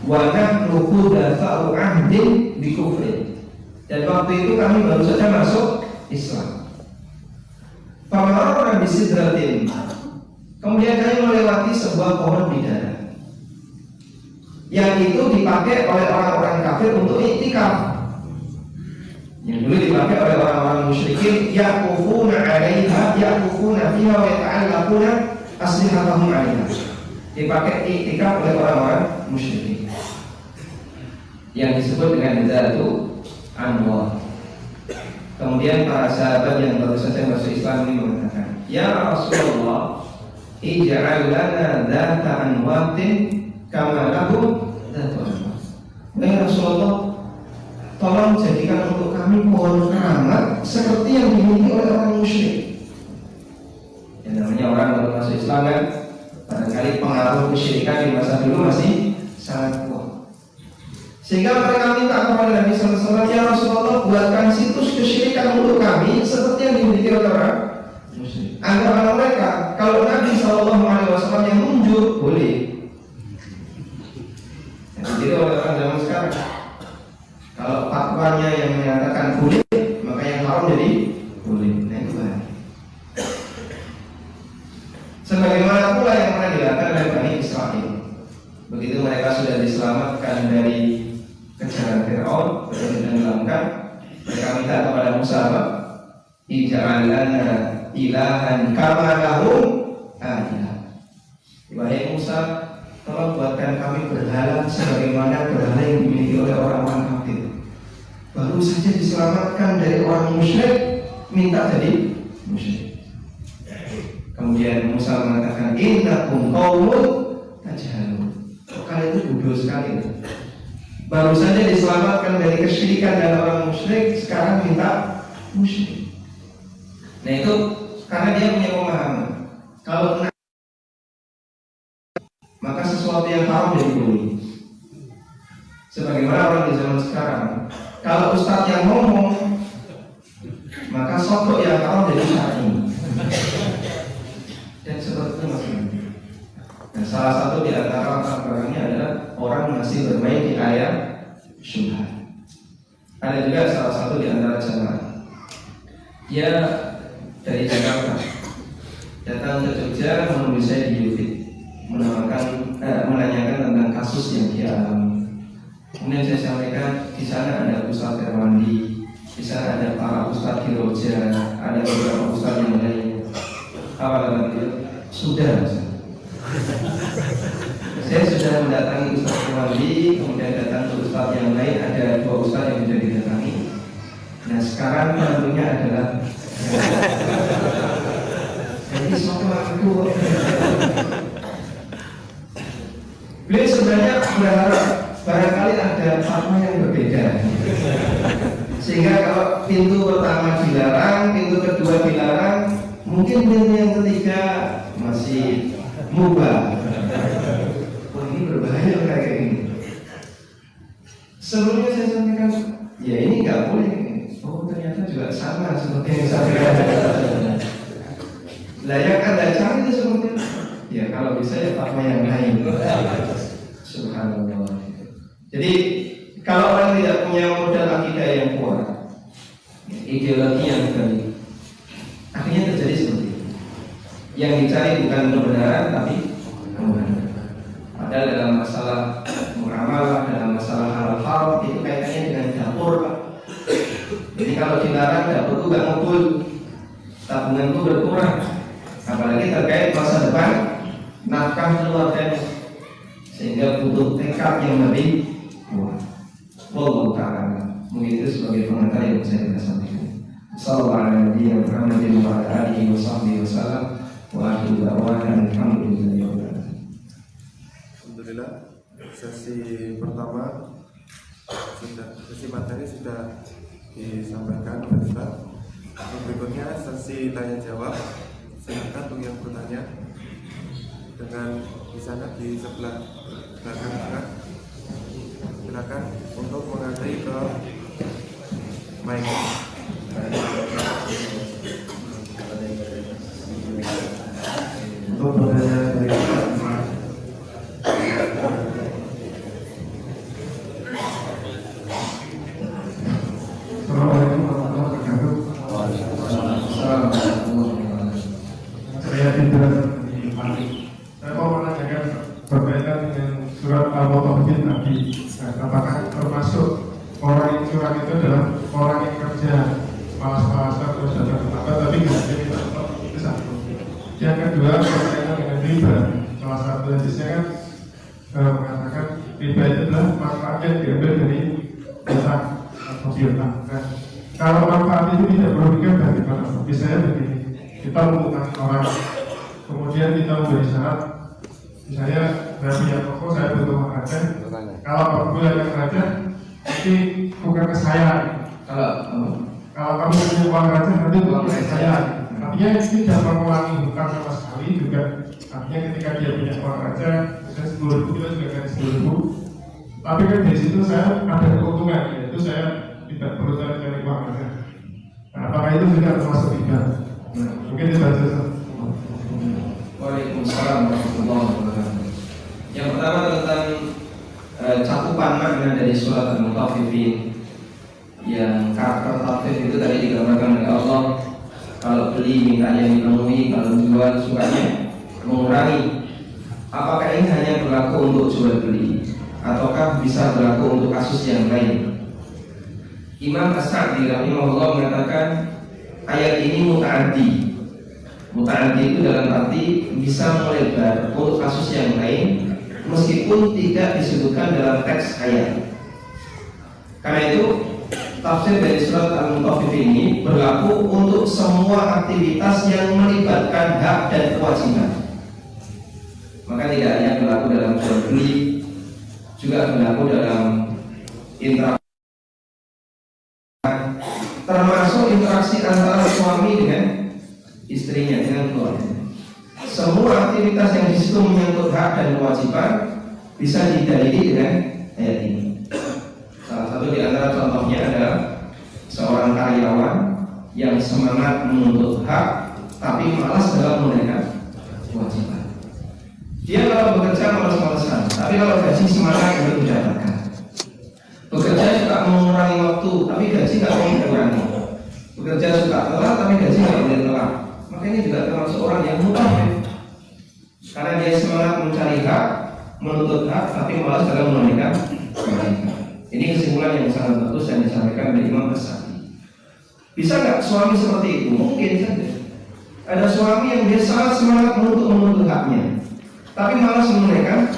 wa nahnu hudafa'u ahdin bi kufrin. Dan waktu itu kami baru saja masuk Islam. Famarrna bi sidratin. Kemudian kami melewati sebuah pohon bidara yang itu dipakai oleh orang-orang kafir untuk iktikaf. Yang dulu dipakai oleh orang-orang musyrikin, yaqufuna 'alaiha, yaqufuna fiha wa yata'allaquna aslihatahum 'alaiha. Dipakai iktikaf oleh orang-orang musyrikin yang disebut dengan Zatu Anwar. Kemudian para sahabat yang baru saja masuk Islam ini mengatakan, ya Rasulullah, ij'al lana dzata anwatin kama lahum dzatu anwar. Ya Rasulullah, tolong jadikan untuk kami pohon keramat seperti yang dimiliki oleh orang musyrik. Yang namanya orang baru masuk Islam kan, barangkali pengaruh kesyirikan di masa dulu masih sangat kuat. Sehingga mereka minta kepada Nabi sallallahu alaihi wasallam, ya Rasulullah, buatkan situs kesyirikan untuk kami seperti yang dimiliki oleh orang musyrik. Anggapan mereka, kalau Nabi sallallahu alaihi wasallam yang mundur boleh. Jadi oleh orang zaman sekarang, kalau fatwanya yang menyatakan boleh, maka yang haram jadi boleh. Nah itu bahaya. Sebagaimana pula yang pernah dilakukan oleh Bani Israel. Begitu mereka sudah diselamatkan dari kejaran Fir'aun, ditenggelamkan, mereka minta kepada Musa, ij'al lana ilahan kama lahum aliha. Wahai Musa, tolong buatkan kami berhala sebagaimana berhala yang dimiliki oleh orang-orang kafir. Baru saja diselamatkan dari orang musyrik, minta jadi musyrik. Kemudian Musa mengatakan, innakum qaumun tajhalun. Kalian itu bodoh sekali. Baru saja diselamatkan dari kesyirikan dan orang musyrik, sekarang minta musyrik. Nah itu karena dia punya pemahaman, kalau maka sesuatu yang haram jadi boleh. Sebagaimana orang di zaman sekarang, kalau ustadz yang ngomong, maka sodok yang haram jadi syar'i. Dan seperti itu maksudnya. Dan salah satu di antara orangnya adalah orang masih bermain di ayat syubhat. Ada juga salah satu di antara jamaah, dia dari Jakarta datang ke Jogja menemui saya di YouTube, menanyakan tentang kasus yang dia alami. Kemudian saya sampaikan, di sana ada Ustaz Herwandi, di sana ada para Ustaz di Roja, ada beberapa Ustaz yang lainnya. Apa kata dia? Sudah. Saya sudah mendatangi Ustaz Herwandi, kemudian datang ke Ustaz yang lain, ada 2 Ustaz yang sudah didatangi. Nah sekarang tentunya adalah jadi suatu waktu beliau sebenarnya berharap barangkali ada fatwa yang berbeda, sehingga kalau pintu pertama dilarang, pintu kedua dilarang, mungkin pintu yang ketiga masih mubah. Wah ini berbahaya kayak gini. Sebelumnya saya sampaikan, ya ini nggak boleh. Oh ternyata juga sama seperti yang saya katakan. Layak ada cara itu seperti itu. Ya kalau bisa ya fatwa yang lain. Subhanallah. Jadi kalau orang tidak punya modal akidah yang kuat, ideologi yang baik, akhirnya terjadi seperti itu. Yang dicari bukan kebenaran tapi kebenaran. Padahal dalam masalah muamalah, dalam masalah halal haram itu kaitannya dengan dapur, Pak. Jadi kalau dilarang dapur itu gak ngumpul, tabungan itu berkurang. Apalagi terkait masa depan nafkah keluarga, sehingga butuh tekad yang lebih kuat. Wallahu ta'ala. Mungkin itu sebagai pengantar yang saya sampaikan. Sallallahu alaihi wa sallam wa akhiru da'wana alhamdulillahi rabbil alamin. Alhamdulillah, sesi pertama sesi materi sudah disampaikan oleh Ustaz. Berikutnya sesi tanya jawab. Silakan untuk yang bertanya dengan di sana di sebelah belakang sana. Silakan untuk mengantri ke mic. Untuk pertanyaan dari Assalamualaikum warahmatullahi wabarakatuh. Saya Indra di Mari. Saya mau menanyakan berkaitan dengan surat Al-Mutaffifin tadi. Apakah termasuk orang yang curang itu adalah orang yang kerja malas-malasan terus datang apa tapi nggak jadi tetap itu satu. Yang kedua berkaitan dengan riba. Salah satu hadisnya kan mengatakan riba itu adalah manfaat yang diambil dari piutang atau piutang. Nah, kalau manfaat itu tidak merugikan bagaimana? Misalnya begini, kita mengutang orang, kemudian kita memberi syarat, misalnya dari yang toko saya butuh uang receh, kalau per bulan yang receh, nanti bukan ke saya. Kalau kamu punya uang receh nanti bukan ke saya. Artinya ini tidak mengulangi hutang sama sekali juga. Artinya ketika dia punya uang receh, saya 10.000 kita juga kasih 10.000. Tapi kan di situ saya ada keuntungan, yaitu saya tidak perlu cari uang receh. Nah, apakah itu juga termasuk riba? Nah, mungkin itu saja. Waalaikumsalam warahmatullahi wabarakatuh. Yang pertama tentang cakupan makna dari surat Al-Mutaffifin. Yang karakter tafsir itu tadi digambarkan oleh Allah. Kalau beli minta yang dipenuhi, kalau jual sukanya mengurangi. Apakah ini hanya berlaku untuk jual beli, ataukah bisa berlaku untuk kasus yang lain? Imam As-Sa'di rahimahullah mengatakan ayat ini muta'addi. Muta'addi itu dalam arti bisa melebar untuk kasus yang lain meskipun tidak disebutkan dalam teks ayat. Karena itu tafsir dari surat Al-Mutaffifin ini berlaku untuk semua aktivitas yang melibatkan hak dan kewajiban. Maka tidak hanya berlaku dalam jual beli, juga berlaku dalam interaksi, termasuk interaksi antara suami dengan istrinya, dengan keluarga. Semua aktivitas yang di situ menyangkut hak dan kewajiban bisa didalili dengan ayat ini. Salah satu di antara contohnya adalah seorang karyawan yang semangat menuntut hak tapi malas dalam menunaikan kewajiban. Dia kalau bekerja malas-malasan, tapi kalau gaji semangat untuk mendapatkan. Bekerja suka mengurangi waktu, tapi gaji nggak mau mengurangi. Bekerja suka telat, tapi gaji nggak boleh telat. Maka ini juga termasuk orang yang mutaffif, karena dia semangat mencari hak, menuntut hak, tapi malas dalam menunaikan kewajiban. Ini kesimpulan yang sangat bagus yang disampaikan oleh Imam As-Sa'di. Bisa nggak suami seperti itu? Mungkin saja. Ada suami yang dia sangat semangat menuntut haknya, tapi malas menunaikan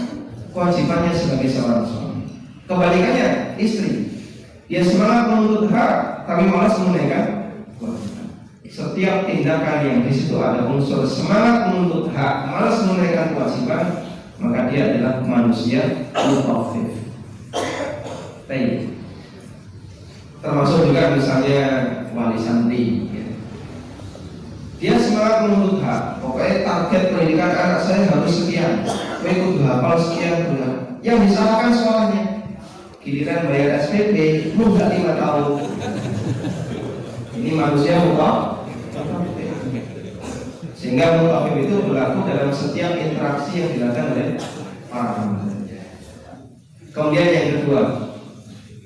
kewajibannya sebagai seorang suami. Kebalikannya, istri, dia semangat menuntut hak, tapi malas menunaikan kewajiban. Setiap tindakan yang di situ ada unsur semangat menuntut hak, malas menunaikan kewajiban, maka dia adalah manusia mutaffif. Termasuk juga misalnya wali santri, ya. Dia semangat menuntut hak, pokoknya target pendidikan anak saya harus sekian, kudu hafal sekian bulan. Yang disalahkan soalnya giliran bayar SPP nunggak 5 tahun. Ini manusia mutaffif. Sehingga mutaffif itu berlaku dalam setiap interaksi yang dilakukan oleh para manusia. Kemudian yang kedua,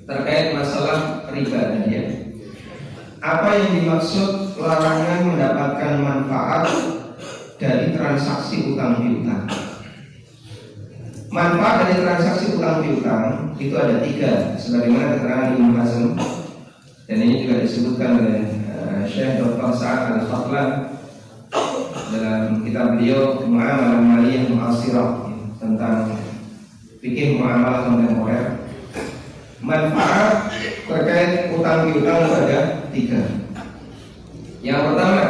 terkait masalah riba tadi, ya. Apa yang dimaksud larangan mendapatkan manfaat dari transaksi utang piutang? Manfaat dari transaksi utang piutang itu ada 3, sebagaimana keterangan Ibnu Hazm, dan ini juga disebutkan oleh Syekh Dr. Sa'ad Al-Khatlan dalam kitab beliau Mu'amalah Maliyah Mu'asirah, tentang fikih muamalah kontemporer. Manfaat terkait utang piutang itu ada 3. Yang pertama,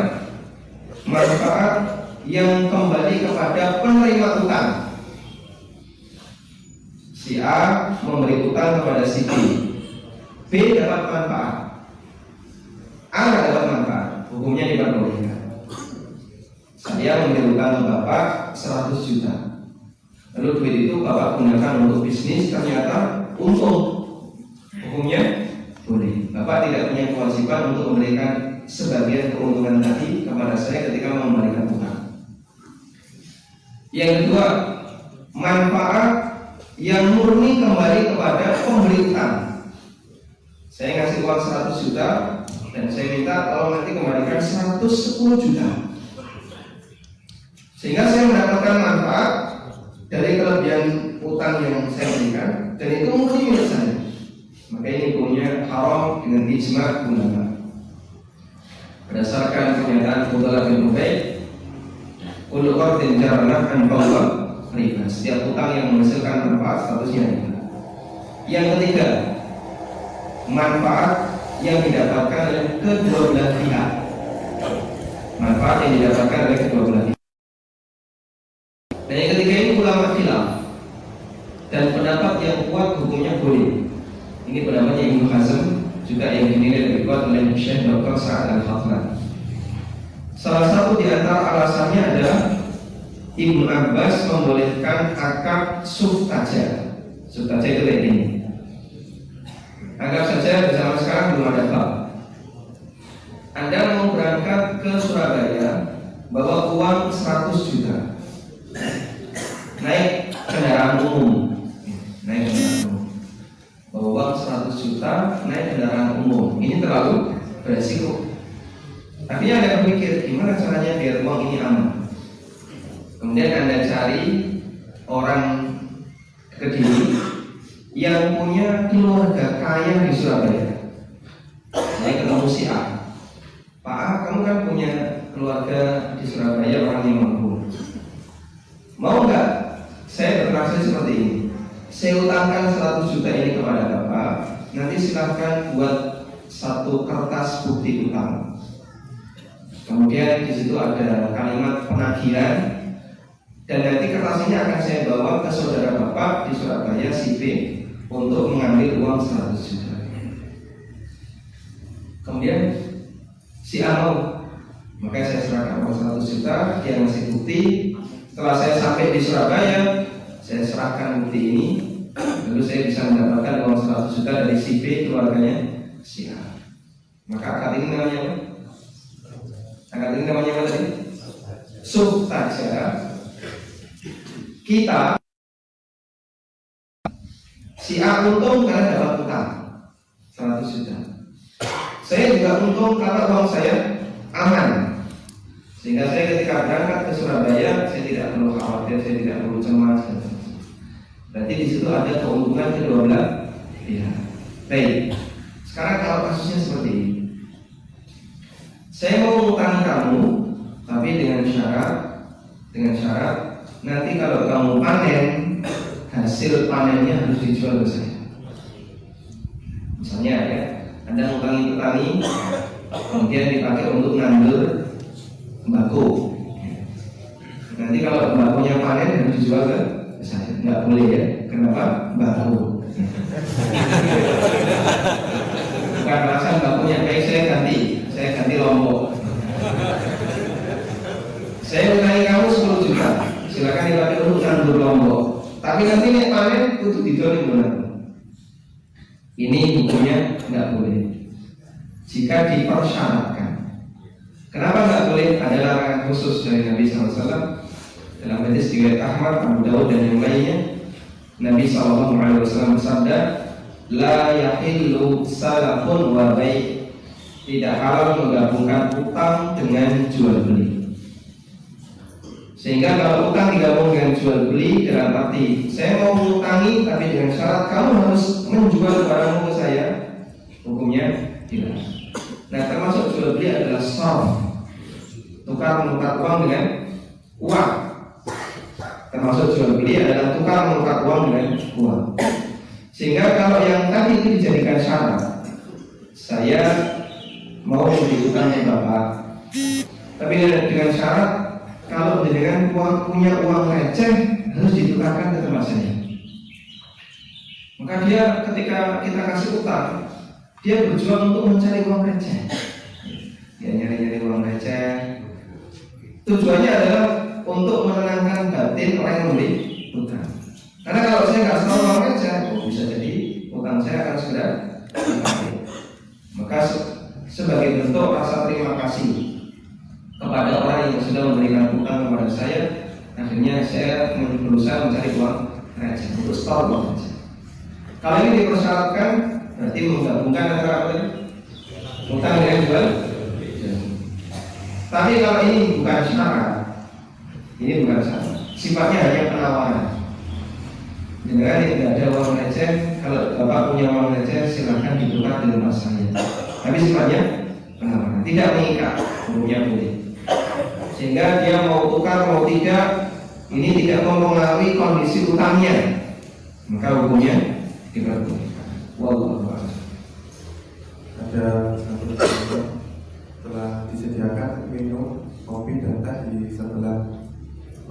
manfaat yang kembali kepada penerima utang. Si A memberi utang kepada si B. B dapat manfaat, A nggak dapat manfaat, hukumnya diperbolehkan. Saya memberi utang ke Bapak 100 juta. Lalu duit itu Bapak gunakan untuk bisnis, ternyata untung. Hukumnya boleh. Bapak tidak punya kewajiban untuk memberikan sebagian keuntungan tadi kepada saya ketika memberikan utang. Yang kedua, manfaat yang murni kembali kepada pemberi utang. Saya ngasih uang 100 juta dan saya minta tolong nanti kembalikan 110 juta. Sehingga saya mendapatkan manfaat dari kelebihan utang yang saya berikan, dan itu murni milik saya. Maka ini hukumnya haram dengan ijma' ulama. Berdasarkan pernyataan Fudhalah bin Ubayd, kullu qardin jarra naf'an fahuwa riba. Setiap utang yang menghasilkan manfaat statusnya riba. Yang ketiga, manfaat yang didapatkan oleh kedua belah pihak. Manfaat yang didapatkan oleh kedua belah pihak. Dan yang ketiga ini ulama khilaf, dan pendapat yang kuat hukumnya boleh. Ini pendapatnya Ibnu Hazm, juga yang dinilai lebih kuat oleh Syekh Dr. Sa'ad Al-Khatlan. Salah satu di antara alasannya adalah Ibnu Abbas membolehkan akad suftaja. Suftaja itu kayak gini. Anggap saja di zaman sekarang belum ada bank. Anda mau berangkat ke Surabaya, bawa uang 100 juta, naik kendaraan umum, bawa uang 100 juta, naik kendaraan umum. Ini terlalu beresiko. Artinya Anda berpikir gimana caranya biar uang ini aman. Kemudian Anda cari orang Kediri yang punya keluarga kaya di Surabaya. Saya ketemu si A. Pak A, kamu kan punya keluarga di Surabaya, orang yang mampu. Mau nggak saya bertransaksi seperti ini? Saya utangkan 100 juta ini kepada Bapak. Nanti silakan buat satu kertas bukti utang. Kemudian di situ ada kalimat penagihan. Dan nanti kertas ini akan saya bawa ke saudara Bapak di Surabaya si B untuk mengambil uang 100 juta. Kemudian si A mau, maka saya serahkan uang 100 juta, dia ngasih bukti. Setelah saya sampai di Surabaya, saya serahkan bukti ini, lalu saya bisa mendapatkan uang 100 juta dari si B keluarganya si A. Maka akad ini namanya apa? Akad ini namanya apa tadi? Suftaja. Kita si A untung karena dapat utang 100 juta. Saya juga untung karena uang saya aman. Sehingga saya ketika berangkat ke Surabaya, saya tidak perlu khawatir, saya tidak perlu cemas. Berarti di situ ada keuntungan kedua belah pihak. Baik. Sekarang kalau kasusnya seperti ini, saya mau mengutangi kamu, tapi dengan syarat nanti kalau kamu panen, hasil panennya harus dijual ke saya. Misalnya ya, Anda ngutangi petani, kemudian dipakai untuk nandur tembakau. Nanti kalau tembakunya panen harus dijual ke saya. Nggak boleh ya. Kenapa? Tembakau. Bukan alasan tembakunya baik, saya ganti lombok. Saya ngutangi kamu 10 juta. Silakan dipakai untuk nandur lombok. Tapi nanti nek panen kudu didol benar. Ini hukumnya nggak boleh. Jika dipersyaratkan. Kenapa nggak boleh? Ada larangan khusus dari Nabi SAW dalam hadis riwayat Ahmad, Abu Dawud dan yang lainnya. Nabi SAW bersabda, la yahillu salafun wa bai'. Tidak halal menggabungkan utang dengan jual beli. Sehingga kalau utang digabung dengan jual beli, dalam arti saya mau mengutangi tapi dengan syarat kamu harus menjual barangmu ke saya, hukumnya tidak. Nah, termasuk jual beli adalah sarf, tukar menukar uang dengan uang. Termasuk jual beli adalah tukar menukar uang dengan uang. Sehingga kalau yang tadi itu dijadikan syarat, saya mau memberi utang ke Bapak, tapi dengan syarat kalau dengan punya uang receh harus ditukarkan ke tempat saya. Maka dia ketika kita kasih utang, dia berjuang untuk mencari uang receh. Dia nyari-nyari uang receh. Tujuannya adalah untuk menenangkan batin orang yang memberi utang. Karena kalau saya nggak setor uang receh, bisa jadi utang saya akan segera dipakai. Maka sebagai bentuk rasa terima kasih kepada orang yang sudah memberikan utang kepada saya, akhirnya saya berusaha mencari uang receh untuk setor uang receh. Kalau ini dipersyaratkan, berarti menggabungkan antara apa ini? Utang dengan jual. Tapi kalau ini bukan syarat, ini bukan syarat, sifatnya hanya penawaran. Jangan tidak ada uang receh. Kalau bapak punya uang receh, silahkan ditukar di rumah saya. Tapi sifatnya penawaran, tidak mengikat, hukumnya boleh. Sehingga dia mau tukar mau tidak, ini tidak mempengaruhi kondisi utangnya, maka hukumnya diperbolehkan. Wallahu a'lam. Ada satu telah disediakan minum, kopi dan teh di sebelah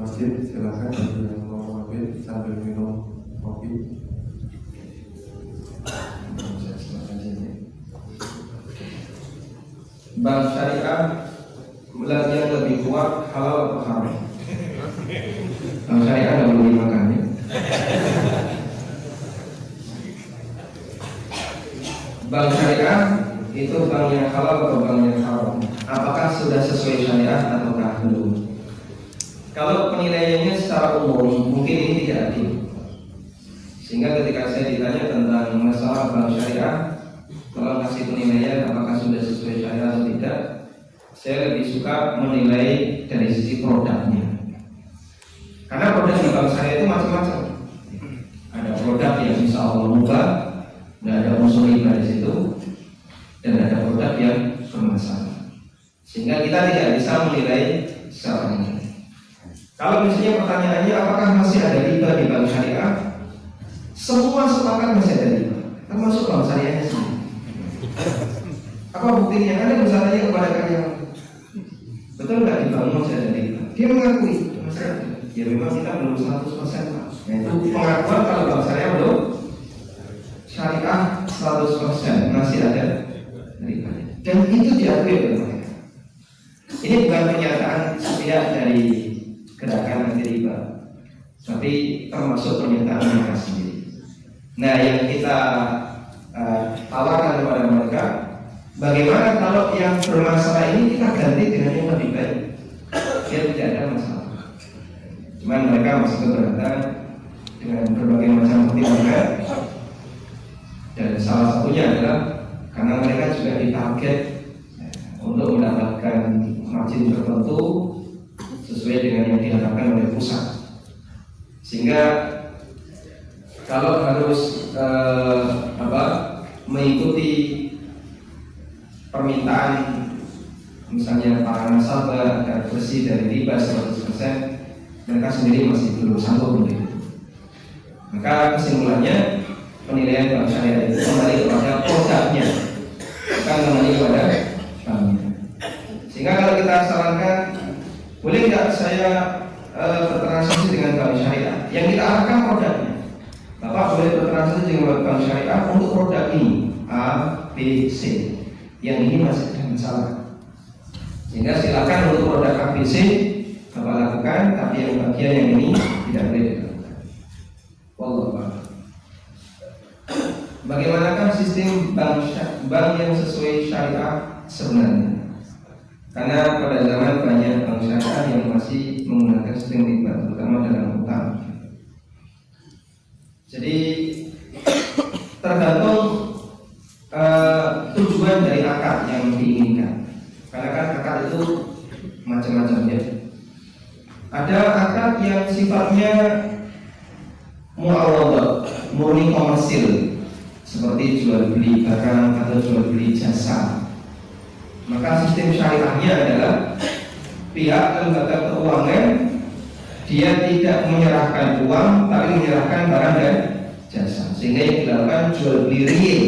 masjid. Silakan bagi yang mau ambil sambil minum kopi. Bank syariah yang lebih kuat halal atau haram? Bank syariah nggak boleh dimakan ya? Bank syariah itu bank yang halal atau bank yang haram? Apakah sudah sesuai syariah ataukah belum? Kalau penilaiannya secara umum mungkin ini tidak adil. Sehingga ketika saya ditanya tentang masalah bank syariah, kalau kasih penilaian apakah sudah sesuai syariah atau tidak, saya lebih suka menilai dari sisi produknya. Karena produk di bank syariah itu macam-macam. Ada produk yang insya Allah mubah, dan ada unsur riba di situ, dan ada produk yang bermasalah. Sehingga kita tidak bisa menilai secara umum. Kalau misalnya pertanyaannya apakah masih ada riba di bank syariah, semua sepakat masih ada riba, termasuk bank syariahnya sendiri. Apa buktinya? Anda bisa tanya kepada kalian, betul nggak di bank masih ada riba? Dia mengakui masih ada. Ya memang kita belum 100%, Pak. Nah, itu pengakuan kalau bank syariah belum. Syariah 100% masih ada riba, dan itu diakui oleh mereka. Ini bukan pernyataan sepihak dari gerakan anti riba, tapi termasuk pernyataan mereka sendiri. Nah, yang kita tawarkan kepada mereka, bagaimana kalau yang bermasalah ini kita ganti dengan yang lebih baik, biar tidak ada masalah. Cuman mereka masih keberatan dengan berbagai macam pertimbangan, dan salah satunya adalah karena mereka juga ditarget untuk mendapatkan margin tertentu sesuai dengan yang diharapkan oleh pusat. Sehingga kalau harus mengikuti permintaan misalnya para nasabah agar bersih dari riba 100%, mereka sendiri masih belum sanggup untuk itu. Maka kesimpulannya, penilaian bank syariah itu kembali kepada produknya, bukan kembali kepada banknya. Sehingga kalau kita sarankan, boleh tidak saya bertransaksi dengan bank syariah? Yang kita arahkan produknya. Bapak boleh bertransaksi dengan bank syariah untuk produk ini A, B, C. Yang ini masih ada masalah. Sehingga silakan untuk produk A, B, C Bapak lakukan, tapi yang bagian yang ini tidak boleh dilakukan. Wallahu a'lam. Bagaimanakah sistem bank yang sesuai syariah sebenarnya? Karena pada zaman banyak bank syariah yang masih menggunakan sistem riba, terutama dalam utang. Jadi tergantung tujuan dari akad yang diinginkan. Karena kan akad itu macam-macam ya. Ada akad yang sifatnya muawadhah, murni komersil, seperti jual beli barang atau jual beli jasa. Maka sistem syariahnya adalah pihak lembaga keuangan dia tidak menyerahkan uang, tapi menyerahkan barang dan jasa, sehingga yang dilakukan jual beli real,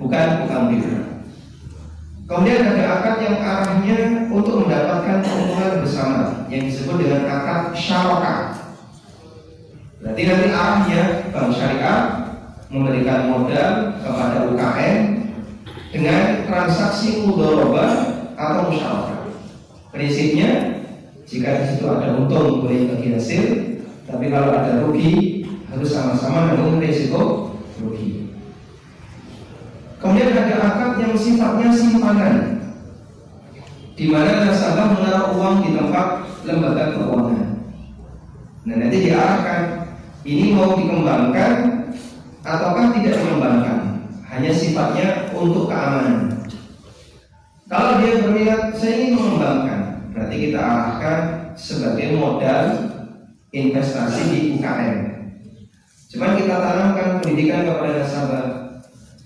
bukan utang piutang. Kemudian ada akad yang arahnya untuk mendapatkan keuntungan bersama, yang disebut dengan akad syarakah. Berarti nanti arahnya bank syariah memberikan modal kepada UKM dengan transaksi mudharabah atau musyawarah. Prinsipnya, jika di situ ada untung boleh bagi hasil, tapi kalau ada rugi harus sama-sama menanggung risiko rugi. Kemudian ada akad yang sifatnya simpanan, di mana nasabah menaruh uang di tempat lembaga keuangan. Nah, nanti diarahkan ini mau dikembangkan ataukah tidak dikembangkan, hanya sifatnya untuk keamanan. Kalau dia berminat saya ingin mengembangkan, berarti kita arahkan sebagai modal investasi di UKM. Cuman kita tanamkan pendidikan kepada nasabah,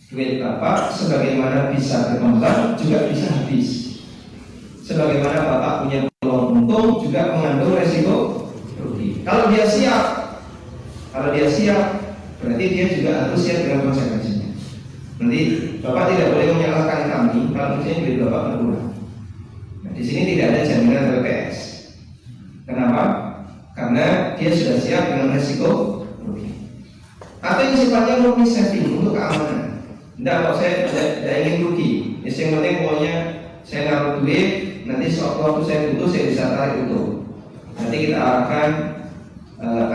duit Bapak sebagaimana bisa berkembang juga bisa habis. Sebagaimana Bapak punya peluang untung juga mengandung resiko rugi. Kalau dia siap, berarti dia juga harus siap dengan konsekuensinya. Nanti Bapak tidak boleh menyalahkan kami kalau misalnya duit Bapak berkurang. Nah, di sini tidak ada jaminan LPS. Kenapa? Karena dia sudah siap dengan resiko rugi. Atau yang sifatnya murni saving untuk keamanan. Tidak, kalau saya tidak ingin rugi. Yang penting pokoknya saya naruh duit, nanti sewaktu saya butuh saya bisa tarik itu. Nanti kita arahkan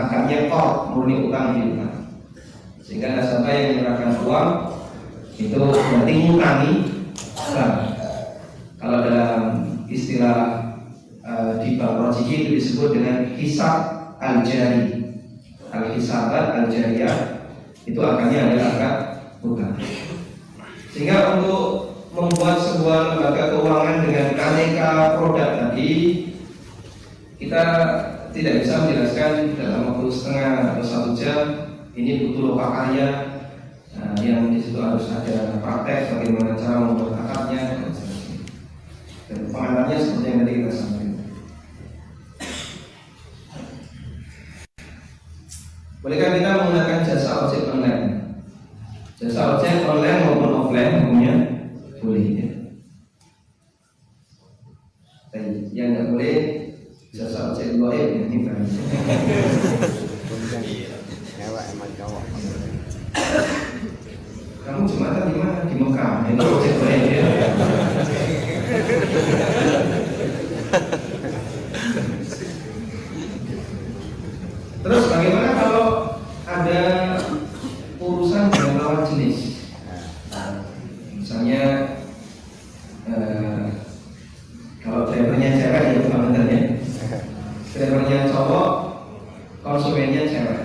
akadnya core murni utang piutang. Sehingga nasabah yang menyerahkan uang itu berarti ngutangi bank. Kalau dalam istilah di bank Rojiki itu disebut dengan hisab al-jari. Al-hisabat al-jariyah itu akadnya adalah akad utang. Sehingga untuk membuat sebuah lembaga keuangan dengan aneka produk tadi, kita tidak bisa menjelaskan dalam waktu setengah atau 1 jam. Ini butuh lokakarya yang di situ harus ada praktek bagaimana cara membuat akadnya dan sebagainya. Dan pengantarnya seperti yang tadi kita sampaikan. Bolehkah kita menggunakan jasa ojek online? Jasa ojek online maupun offline hukumnya boleh ya. Tapi yang nggak boleh jasa ojek goib ini kan. Kamu Jumatan di mana? Di Mekah. Itu ojek goib ya. Terus bagaimana kalau ada urusan dengan lawan jenis? Misalnya kalau drivernya cewek ya komentarnya, drivernya cowok, konsumennya cewek.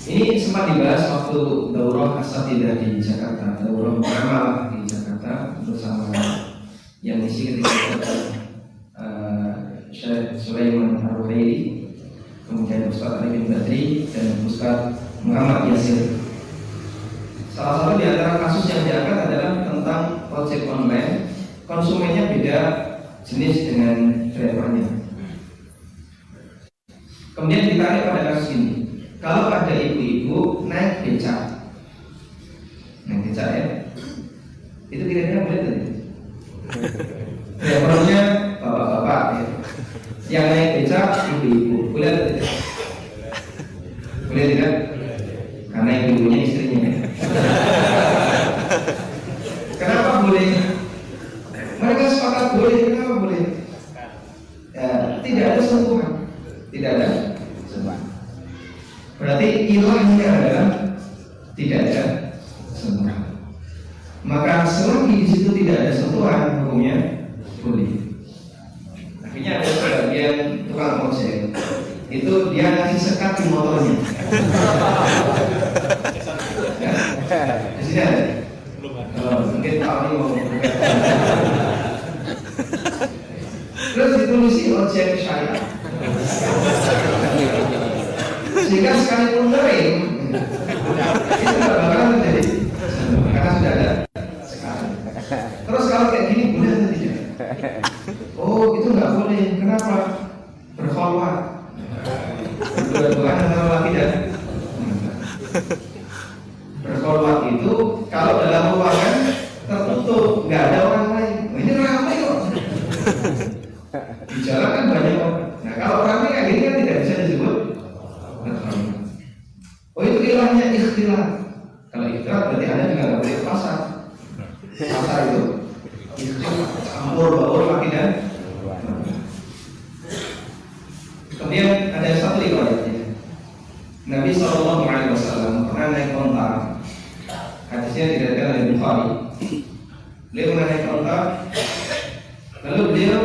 Ini sempat dibahas waktu daurah asatidah di Jakarta, daurah beramal di Jakarta bersama yang isi ketika Syekh Sulaiman Ar-Ruhaili, kemudian Ustaz Ali bin Badri dan Ustaz Muhammad Yasir. Salah satu di antara kasus yang diangkat adalah tentang ojek online. Konsumennya beda jenis dengan drivernya. Kemudian ditarik pada kasus ini. Kalau ada ibu-ibu naik becak, ya, itu kira-kira boleh tidak? Drivernya bapak-bapak ya. Yang naik becak ibu-ibu, boleh atau tidak? Boleh tidak? Karena ibunya istrinya. Kenapa boleh? Mereka sepakat boleh, kenapa boleh? Ya, tidak ada sentuhan, tidak ada sentuhan. Berarti ilahnya adalah tidak ada sentuhan. Maka selagi di situ tidak ada sentuhan, hukumnya boleh. Akhirnya ada sebagian tukang ojek itu dia ngasih sekat di motornya. Ya, di sini ada. Mungkin Pak ini mau terus ditulisi ojek syariah. Sehingga sekalipun ngering itu tidak bakalan terjadi karena sudah ada sekarang. Terus kalau kayak gini boleh atau tidak? Oh itu nggak boleh. Kenapa? Berkhulwat. Dua-duaan antara laki dan berkhulwat itu kalau dalam ruangan tertutup nggak ada orang lain. Ini ramai kok. Di jalan kan banyak orang. Nah kalau ramai kayak gini kan tidak bisa disebut berkhulwat. Oh ikhtilat. Kalau ikhtilat berarti Anda juga nggak boleh ke pasar. Pasar itu campur baur makin. Kemudian ada satu riwayatnya, Nabi SAW pernah naik onta. Hadisnya diriwayatkan oleh Bukhari. Beliau pernah naik onta, lalu beliau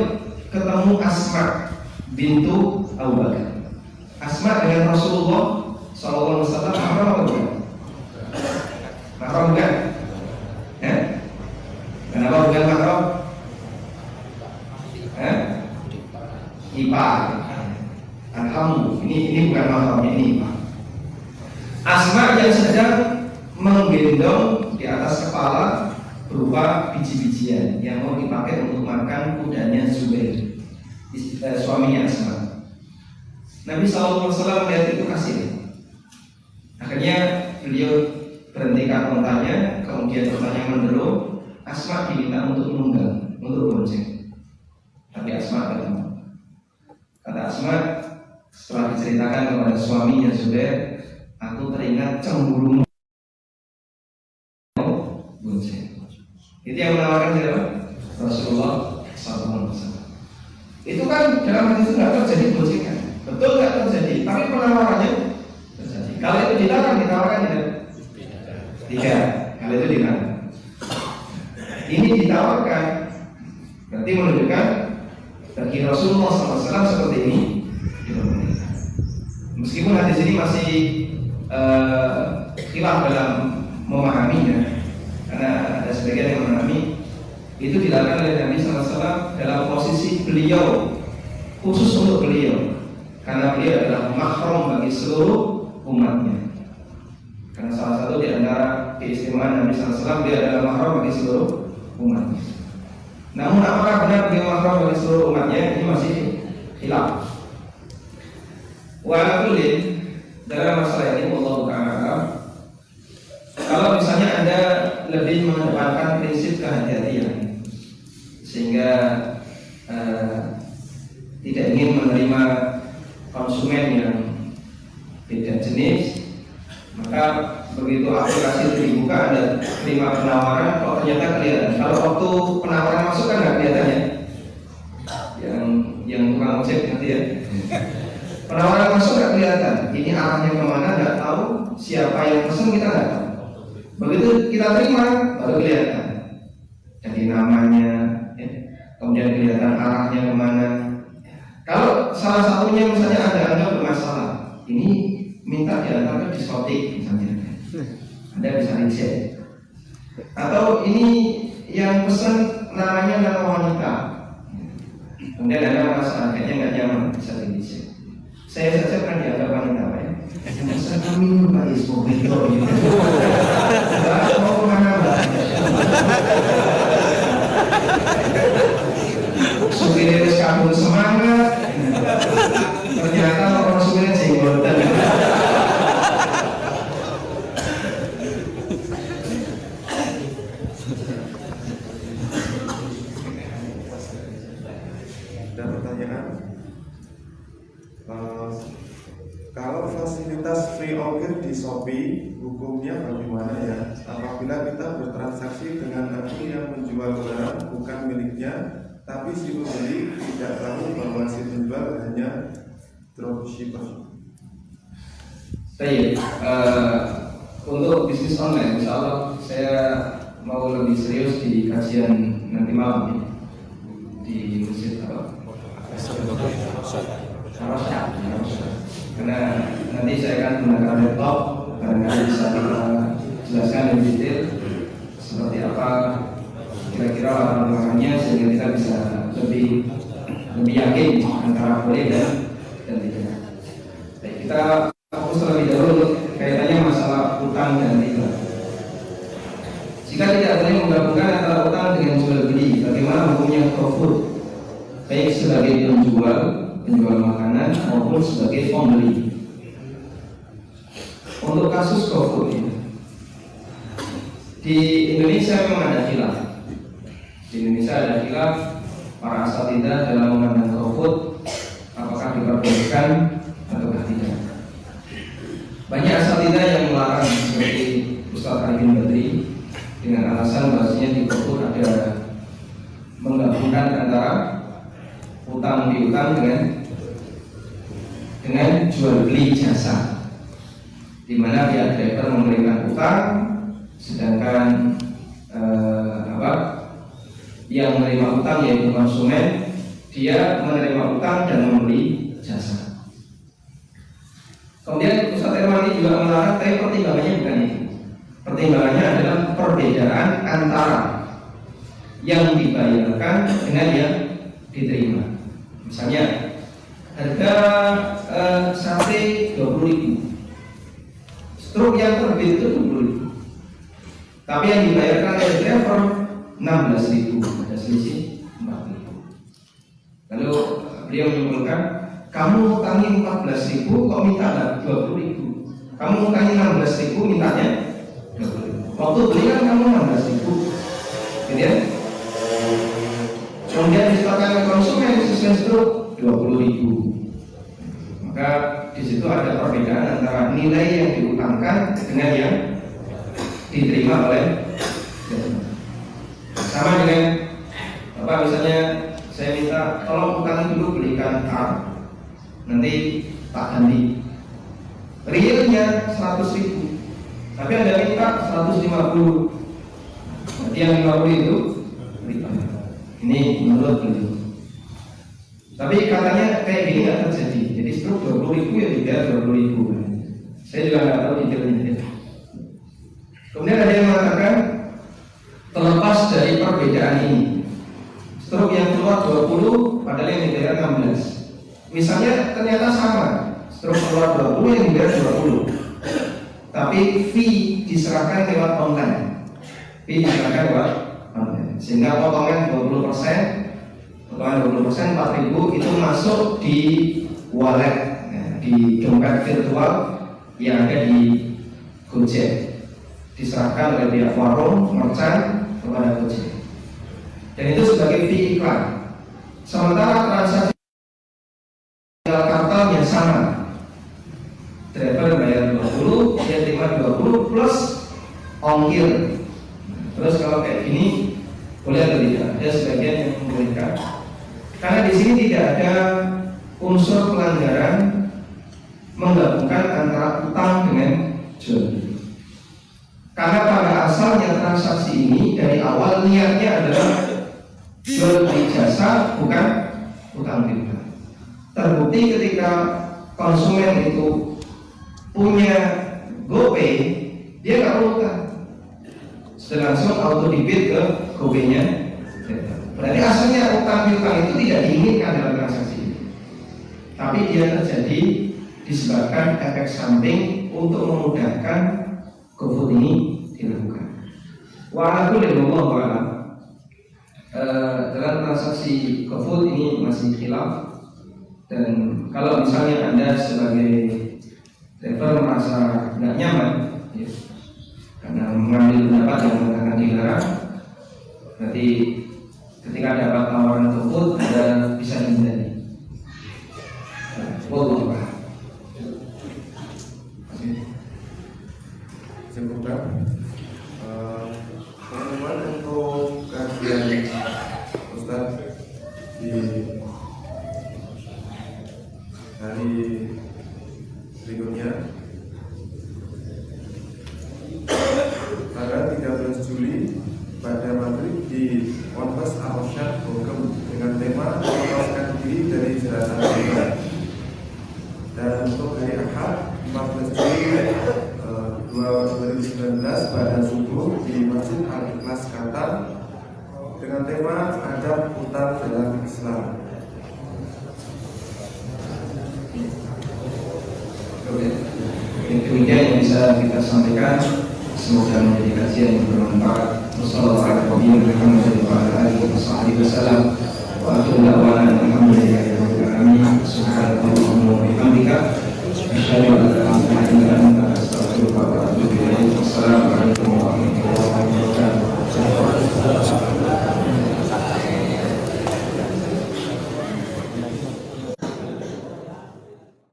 ketemu Asma bintu Abu Bakar. Asma dengan Rasulullah SAW mahram atau bukan? Mahram bukan? Ya? Kenapa bukan mahram? Ipar. Alhamdulillah, ini bukan mahram, ini ipar. Asma yang sedang menggendong di atas kepala berupa biji-bijian yang mau dipakai untuk makan kudanya Zubair, suaminya Asma. Nabi SAW melihat itu kasih. Akhirnya beliau berhentikan ontanya, kemudian ontanya menderu. Asma diminta untuk menunggang, untuk bonceng. Tapi Asma tidak mau. Kata Asma, setelah diceritakan kepada suaminya Zubair, aku teringat cemburu bonceng. Itu yang menawarkan siapa? Rasulullah SAW. Itu kan dalam hadis itu nggak terjadi boncengan, betul nggak terjadi. Tapi penawarannya terjadi. Kalau itu dilarang, ditawarkan tidak. Kalau itu dilarang. Ini ditawarkan, berarti menunjukkan bagi Rasulullah SAW seperti ini. Meskipun hadis ini masih khilaf dalam memahaminya, karena ada sebagian yang memahami itu dilakukan oleh Nabi SAW dalam posisi beliau, khusus untuk beliau, karena beliau adalah mahram bagi seluruh umatnya. Karena salah satu di antara keistimewaan Nabi SAW, dia adalah mahram bagi seluruh umatnya. Namun apakah benar beliau mahram bagi seluruh umatnya, ini masih khilaf. Walaupun dalam masalah ini Allah Ta'ala, kalau misalnya Anda lebih mengedepankan prinsip kehati-hatian sehingga tidak ingin menerima konsumen yang beda jenis, maka begitu aplikasi itu dibuka, Anda terima penawaran, kok ternyata kelihatan. Kalau waktu penawaran masuk kan nggak kelihatan ya, yang tukang ojek nanti ya. Penawaran masuk nggak kelihatan, ini arahnya kemana nggak tahu, siapa yang pesan kita nggak tahu. Begitu kita terima baru kelihatan, jadi namanya, ya. Kemudian kelihatan arahnya kemana. Kalau salah satunya misalnya Anda anggap bermasalah, ini minta diantar ke diskotik misalnya, Anda bisa reject. Atau ini yang pesan namanya nama wanita, kemudian Anda merasa kayaknya nggak nyaman, bisa reject. Saya saja kan dianggap wanita, Pak ya. Masa kami Pak Ismo itu mau kemana Pak? Supirnya harus kabur semangat, ternyata orang supirnya jenggotan. Ada pertanyaan? Kalau fasilitas free ongkir di Shopee, hukumnya bagaimana ya? Apabila kita bertransaksi dengan akun yang menjual barang bukan miliknya, tapi si pembeli tidak tahu bahwa si penjual hanya dropshipper. Baik, untuk bisnis online, insya Allah saya mau lebih serius di kajian nanti malam ya, di masjid apa? Karena nanti saya akan menggunakan laptop, barangkali bisa kita jelaskan lebih detail seperti apa kira-kira larangannya sehingga kita bisa lebih yakin antara boleh dan tidak. Baik, kita fokus terlebih dahulu kaitannya masalah utang dan riba. Jika tidak boleh menggabungkan antara utang dengan jual beli, bagaimana hukumnya GoFood? Baik sebagai penjual makanan maupun sebagai pembeli. Untuk kasus GoFood ini, di Indonesia memang ada khilaf. Di Indonesia ada khilaf para asatidzah dalam memandang GoFood apakah diperbolehkan atau tidak. Banyak asatidzah yang melarang Ustaz Ali bin Badri dengan alasan bahasanya di buku ada menggabungkan antara utang piutang dengan jual beli jasa, di mana pihak driver memberikan utang, sedangkan yang menerima utang yaitu konsumen, dia menerima utang dan membeli jasa. Kemudian Ustaz Irwandi juga melarang, tapi pertimbangannya bukan itu. Pertimbangannya adalah perbedaan antara yang dibayarkan dengan yang diterima. Misalnya harga sate 20.000, struk yang terbit itu 20.000, tapi yang dibayarkan oleh driver 16.000, ada selisih 4.000. Lalu beliau menyimpulkan, kamu utangi 14.000 kok minta 20.000, kamu utangi 16.000 mintanya 20.000. Waktu beli kan kamu 16.000, gitu ya. Kemudian disepakati konsumen sistem struk 20.000. Maka di situ ada perbedaan antara nilai yang diutangkan dengan yang diterima oleh driver. Sama dengan misalnya saya minta tolong utangi dulu belikan car, nanti tak ganti. Realnya 100.000, tapi Anda minta 150. Berarti yang 50 itu belikan. Ini menurut beliau. Tapi katanya kayak gini nggak terjadi. Jadi struk 20.000 ya tidak 20.000. Saya juga nggak tahu detailnya. Kemudian ada yang mengatakan, terlepas dari perbedaan ini, struk yang keluar 20 padahal yang dibayar 16. Misalnya ternyata sama, struk keluar 20 yang dibayar 20, tapi fee diserahkan lewat online. Fee diserahkan lewat online, sehingga potongan 20%, potongan 20% 4.000 itu masuk di wallet, di dompet virtual yang ada di Gojek, diserahkan oleh pihak warung, merchant kepada Gojek, dan itu sebagai fee iklan. Sementara transaksi kartalnya sama, driver bayar 20, dia terima 20 plus ongkir. Terus kalau kayak gini boleh atau tidak? Ada sebagian yang membolehkan, karena di sini tidak ada unsur pelanggaran menggabungkan antara utang dengan jual beli. Karena pada asalnya transaksi ini dari awal niatnya adalah jual beli jasa, bukan utang piutang. Terbukti ketika konsumen itu punya GoPay, dia nggak perlu utang, sudah langsung auto debit ke GoPay-nya. Berarti asalnya utang piutang itu tidak diinginkan dalam transaksi ini, tapi dia terjadi disebabkan efek samping untuk memudahkan GoFood ini dilakukan. Wa'alaikumsalam dalam transaksi GoFood ini masih khilaf, dan kalau misalnya Anda sebagai driver merasa nggak nyaman ya, karena mengambil pendapat yang mengatakan dilarang, berarti ketika dapat tawaran GoFood Anda bisa hindari. Wallahu a'lam. Cukup. Teman-teman, untuk kajian Ustaz di hari berikutnya tanggal 13 Juli pada maghrib di Ponpes Al-Irsyad Bogem dengan tema melepaskan diri dari jeratan dosa. Dan untuk hari Ahad 14 Juli 2019 pada subuh di Masjid Al-Ikhlas Qatar dengan tema adab utang dalam Islam. Demikian yang bisa kita sampaikan, semoga menjadi kajian yang bermanfaat. Wassalamualaikum warahmatullahi wabarakatuh. Wa atubu alhamdulillahi rabbil alamin. Subhanallah wa bihamdika asyhadu an la ilaha